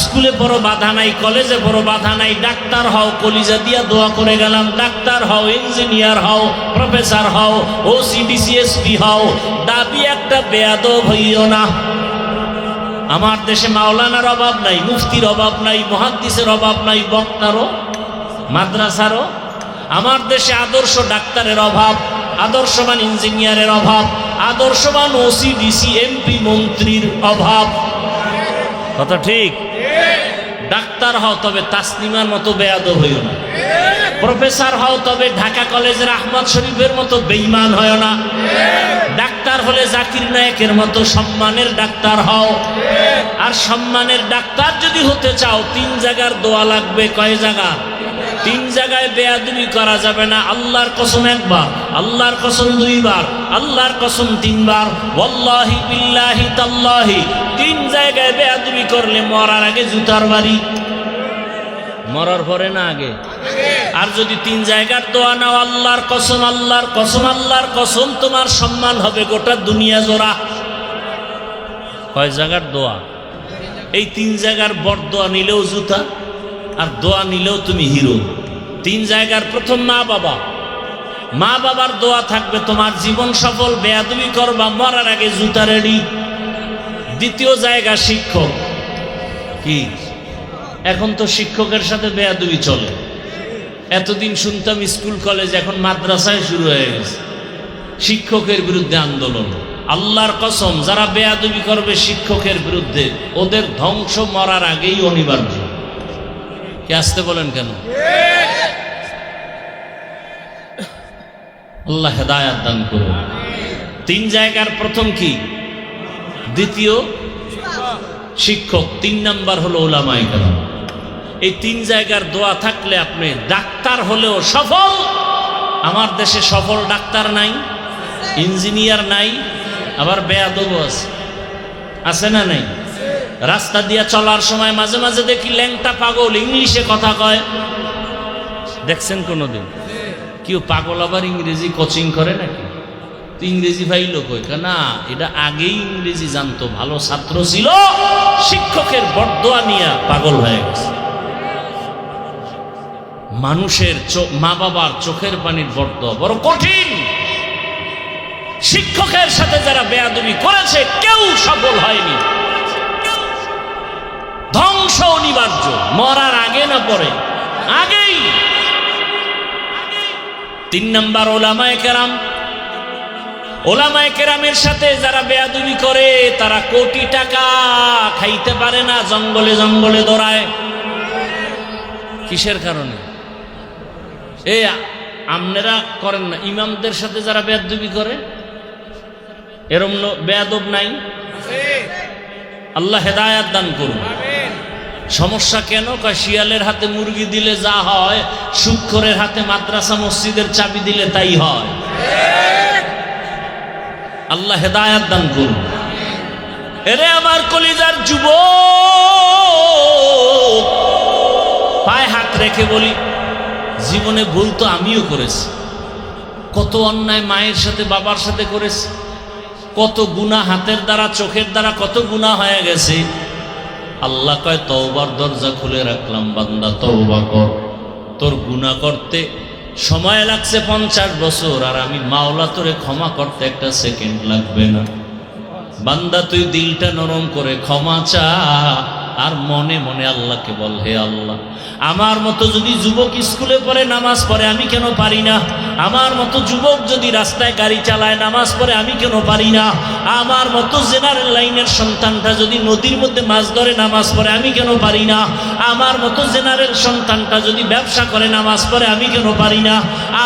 স্কুলে পড়ো বাধা নাই, কলেজে পড়ো বাধা নাই, ডাক্তার হও, কলিজা দিয়া দোয়া করে গেলাম। ডাক্তার হও, ইঞ্জিনিয়ার হও, প্রফেসর হও, OCDCSP হও, দাবি একটা বেয়াদব হইও না। আমার দেশে মাওলানার অভাব নাই, মুফতির অভাব নাই, মুহাদ্দিসের অভাব নাই, বক্তারও, মাদ্রাসারও। আমার দেশে আদর্শ ডাক্তারের অভাব, আদর্শবান ইঞ্জিনিয়ারের অভাব, আদর্শবান OCDC MP মন্ত্রীর অভাব। কথা ঠিক? ডাক্তার হও তবে তাসনিমার মতো বেয়াদব হইও না, প্রফেসর হও তবে ঢাকা কলেজের আহমদ শরীফের মতো বেঈমান হয় না, ডাক্তার হলে জাকির নায়েকের মতো সম্মানের ডাক্তার হও। আর সম্মানের ডাক্তার যদি হতে চাও 3 জায়গার দোয়া লাগবে। কয় জায়গা? 3 জায়গায় বেয়াদবি করা যাবে না। আল্লাহর কসম 1 বার, আল্লাহর কসম 2 বার, আল্লাহর কসম 3 বার, ওয়াল্লাহি বিল্লাহি তাল্লাহি। 3 জায়গায় বেয়াদবি করলে মরার আগে জুতার বাড়ি, মরার পরে না আগে। আর যদি 3 জায়গার দোয়া নাও, আল্লাহর কসম, আল্লাহর কসম, আল্লাহর কসম, তোমার সম্মান হবে গোটা দুনিয়া জোড়া। কয় জায়গার দোয়া? এই 3 জায়গার বড় দোয়া নিলেও জুতা, আর দোয়া নিলেও তুমি হিরো। 3 জায়গার প্রথম মা বাবা, মা বাবার দোয়া থাকবে তোমার জীবন সফল। বেয়াদবি করবা মরার আগে জুতা রেডি। দ্বিতীয় জায়গা শিক্ষক। কি এখন তো শিক্ষকের সাথে বেয়াদবি চলে। এতদিন শুনতাম স্কুল কলেজ, এখন মাদ্রাসায় শুরু হয়ে গেছে শিক্ষকের বিরুদ্ধে আন্দোলন। আল্লাহর কসম, যারা বেয়াদবি করবে শিক্ষকের বিরুদ্ধে, ওদের ধ্বংস মরার আগেই অনিবার্য। কে আসতে বলেন কেন? আল্লাহ হেদায়াত দান করুন। 3 জায়গার প্রথম কি? দ্বিতীয় শিক্ষক, 3 নাম্বার হলো উলামায়ে কেরাম। এই 3 জায়গার দোয়া থাকলে আপনি ডাক্তার হলেও সফল। আমার দেশে সফল ডাক্তার নাই, ইঞ্জিনিয়ার নাই, আবার বেয়াদব আছে না নাই? রাস্তা দিয়া চলার সময় মাঝে মাঝে দেখি ল্যাংটা পাগল ইংলিশে কথা কয়। দেখছেন কোনোদিন কেউ পাগল আবার ইংরেজি কোচিং করে নাকি? তো ইংরেজি ভাইলো কই? না, এটা আগেই ইংরেজি জানতো, ভালো ছাত্র ছিল, শিক্ষকের বরদোয়া নিয়ে পাগল হয়ে গেছে। মানুষের মা বাবার চোখের পানির বরদোয়া বড় কঠিন। শিক্ষকের সাথে যারা বেয়াদবি করেছে কেউ সফল হয়নি। ধ্বংস অনিবার্য, মরার আগে না পরে, আগেই। 3 নাম্বার উলামায়ে কেরাম। উলামায়ে কেরামের সাথে যারা বেয়াদবি করে তারা কোটি টাকা খাইতে পারে না, জঙ্গলে জঙ্গলে দৌড়ায়। কিসের কারণে? এই আপনারা করেন না? ইমামদের সাথে যারা বেয়াদবি করে, এরম বেয়াদব নাই? আল্লাহ হেদায়াত দান করুন। সমস্যা কেন? কয় শিয়ালের হাতে মুরগি দিলে যা হয়, সুদখোরের হাতে মাদ্রাসা মসজিদের চাবি দিলে তাই হয়। আল্লাহ হেদায়াত দান করুন। এরে আমার কলিজার যুবক, পায়ে হাত রেখে বলি, জীবনে ভুল তো আমিও করেছি। কত অন্যায় মায়ের সাথে বাবার সাথে করেছি, কত গুনাহ হাতের দ্বারা চোখের দ্বারা কত গুনাহ হয়ে গেছে। আল্লাহ কয় তওবার দরজা খুলে রাখলাম, বান্দা তওবা কর। তোর গুনাহ করতে সময় লাগছে 50 বছর, আর আমি মাওলা তোরে ক্ষমা করতে 1 সেকেন্ড লাগবে না। বান্দা তুই দিলটা নরম করে ক্ষমা চা, আর মনে মনে আল্লাহকে বল, হে আল্লাহ, আমার মতো যদি যুবক স্কুলে পড়ে নামাজ পড়ে আমি কেন পারি না? আমার মতো যুবক যদি রাস্তায় গাড়ি চালায় নামাজ পড়ে আমি কেন পারি না? আমার মতো জেনারেল লাইনের সন্তানটা যদি নদীর মধ্যে মাছ ধরে নামাজ পড়ে আমি কেন পারি না? আমার মতো জেনারেল সন্তানটা যদি ব্যবসা করে নামাজ পড়ে আমি কেন পারি না?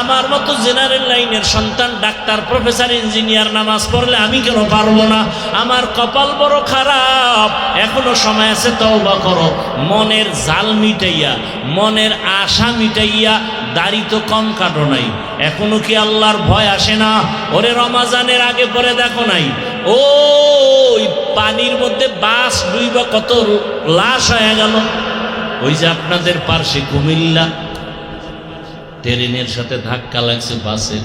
আমার মতো জেনারেল লাইনের সন্তান ডাক্তার, প্রফেসর, ইঞ্জিনিয়ার নামাজ পড়লে আমি কেন পারবো না? আমার কপাল বড় খারাপ। এখনো সময় আছে, তওবা করো। মনের জাল মিটাইয়া, মনের আশা মিটাইয়া, দাড়ি তো কম কাটো নাই, এখনো কি আল্লাহর ভয় আসে না? ওরে রমাজানের আগে পরে দেখো নাই ওই পানির মধ্যে বাস ডুইবা কত লাশ হয়ে গেল। ওই যে আপনাদের পার্শ্বে কুমিল্লা, ট্রেনের সাথে ধাক্কা লাগছে বাসের।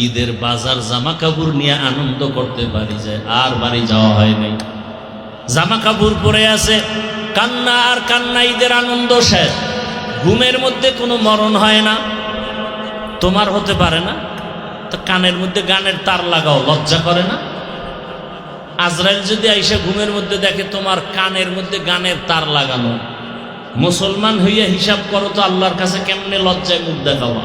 ঈদের বাজার জামা কাপড় নিয়ে আনন্দ করতে পারি যায়, আর বাড়ি যাওয়া হয় নাই। জামা কাপড় পরে আছে, কান্না আর কান্না, ঈদের আনন্দ শেষ। ঘুমের মধ্যে কোনো মরণ হয় না। তোমার হতে পারে না তো কানের মধ্যে গানের তার লাগাও, লজ্জা করে না? আজরাইল যদি আইসা ঘুমের মধ্যে দেখে তোমার কানের মধ্যে গানের তার লাগানো, মুসলমান হইয়া হিসাব করো তো আল্লাহর কাছে কেমনে লজ্জায় মুখ দেখাবা।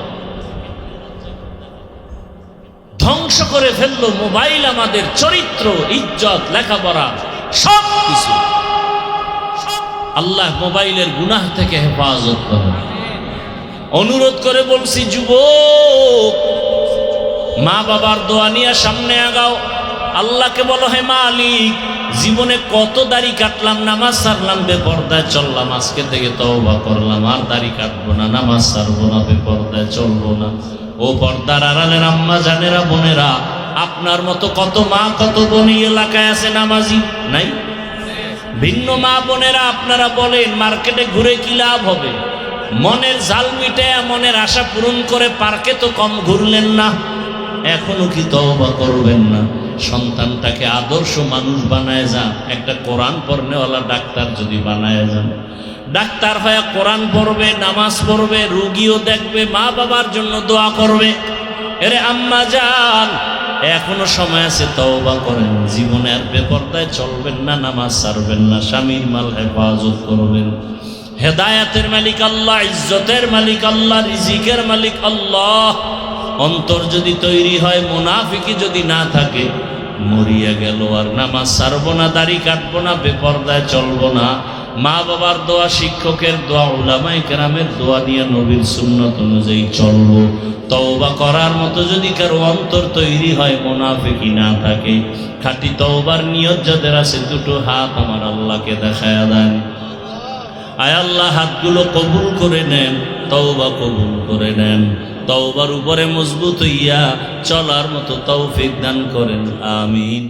ধ্বংস করে ফেললো মোবাইল আমাদের চরিত্র, ইজ্জত, লেখাপড়া, সব কিছু। আল্লাহ মোবাইলের গুনাহ থেকে হেফাজত করেন। অনুরোধ করে বলছি, যুবক, মা বাবার দোয়া নিয়ে সামনে আগাও। আল্লাহকে বলো, হে মালিক, জীবনে কত দাড়ি কাটলাম, নামাজ ছাড়লাম, বেপরদায় চললাম, আজকে থেকে তওবা করলাম, আর দাড়ি কাটবো না, নামাজ ছাড়বো না, বেপরদায় চলবো না। ও পর্দার আড়ালের আম্মা জানেরা, বোনেরা, আপনার মতো কত মা কত বোন এই এলাকায় আছে নামাজি নাই? ভিন্ন মা বোনেরা, আপনারা বলেন মার্কেটে ঘুরে কি লাভ হবে? মনের জাল মিটে, মনের আশা পূরণ করে পার্কে তো কম ঘুরলেন না, এখনো কি তওবা করবেন না? সন্তানটাকে আদর্শ মানুষ বানায় যান, একটা কোরআন পড়নেওয়ালা ডাক্তার যদি বানায় যান, ডাক্তার হয়ে কোরআন পড়বে, নামাজ পড়বে, রুগীও দেখবে, মা বাবার জন্য দোয়া করবে। এরে আম্মা জান, এখনো সময় আছে, তওবা করেন। জীবনে আর বেপরদায় চলবেন না, নামাজ ছাড়বেন না, স্বামীর মাল হেফাজত করবেন। হেদায়াতের মালিক আল্লাহ, ইজ্জতের মালিক আল্লাহ, রিজিকের মালিক আল্লাহ। অন্তর যদি তৈরি হয়, মুনাফিকি যদি না থাকে, মরিয়া গেল আর নামাজ ছাড়বো না, দাড়ি কাটবো না, বেপরদায় চলবো না। মা বাবার দোয়া, শিক্ষকের দোয়া, উলামায়ে কেরামের দোয়া দিয়ে নবীর সুন্নত অনুযায়ী চলবো। তওবা করার মতো যদি কারো অন্তর তৈরি হয়, মুনাফিকি না থাকে, খাঁটি তওবার নিয়ত যাদের আছে, দুটো হাত আমার আল্লাহকে দেখায়া দেন। আয় আল্লাহ, হাতগুলো কবুল করে নেন, তওবা কবুল করে নেন। তওবার উপরে মজবুত হইয়া চলার মতো তৌফিক দান করেন, আমিন।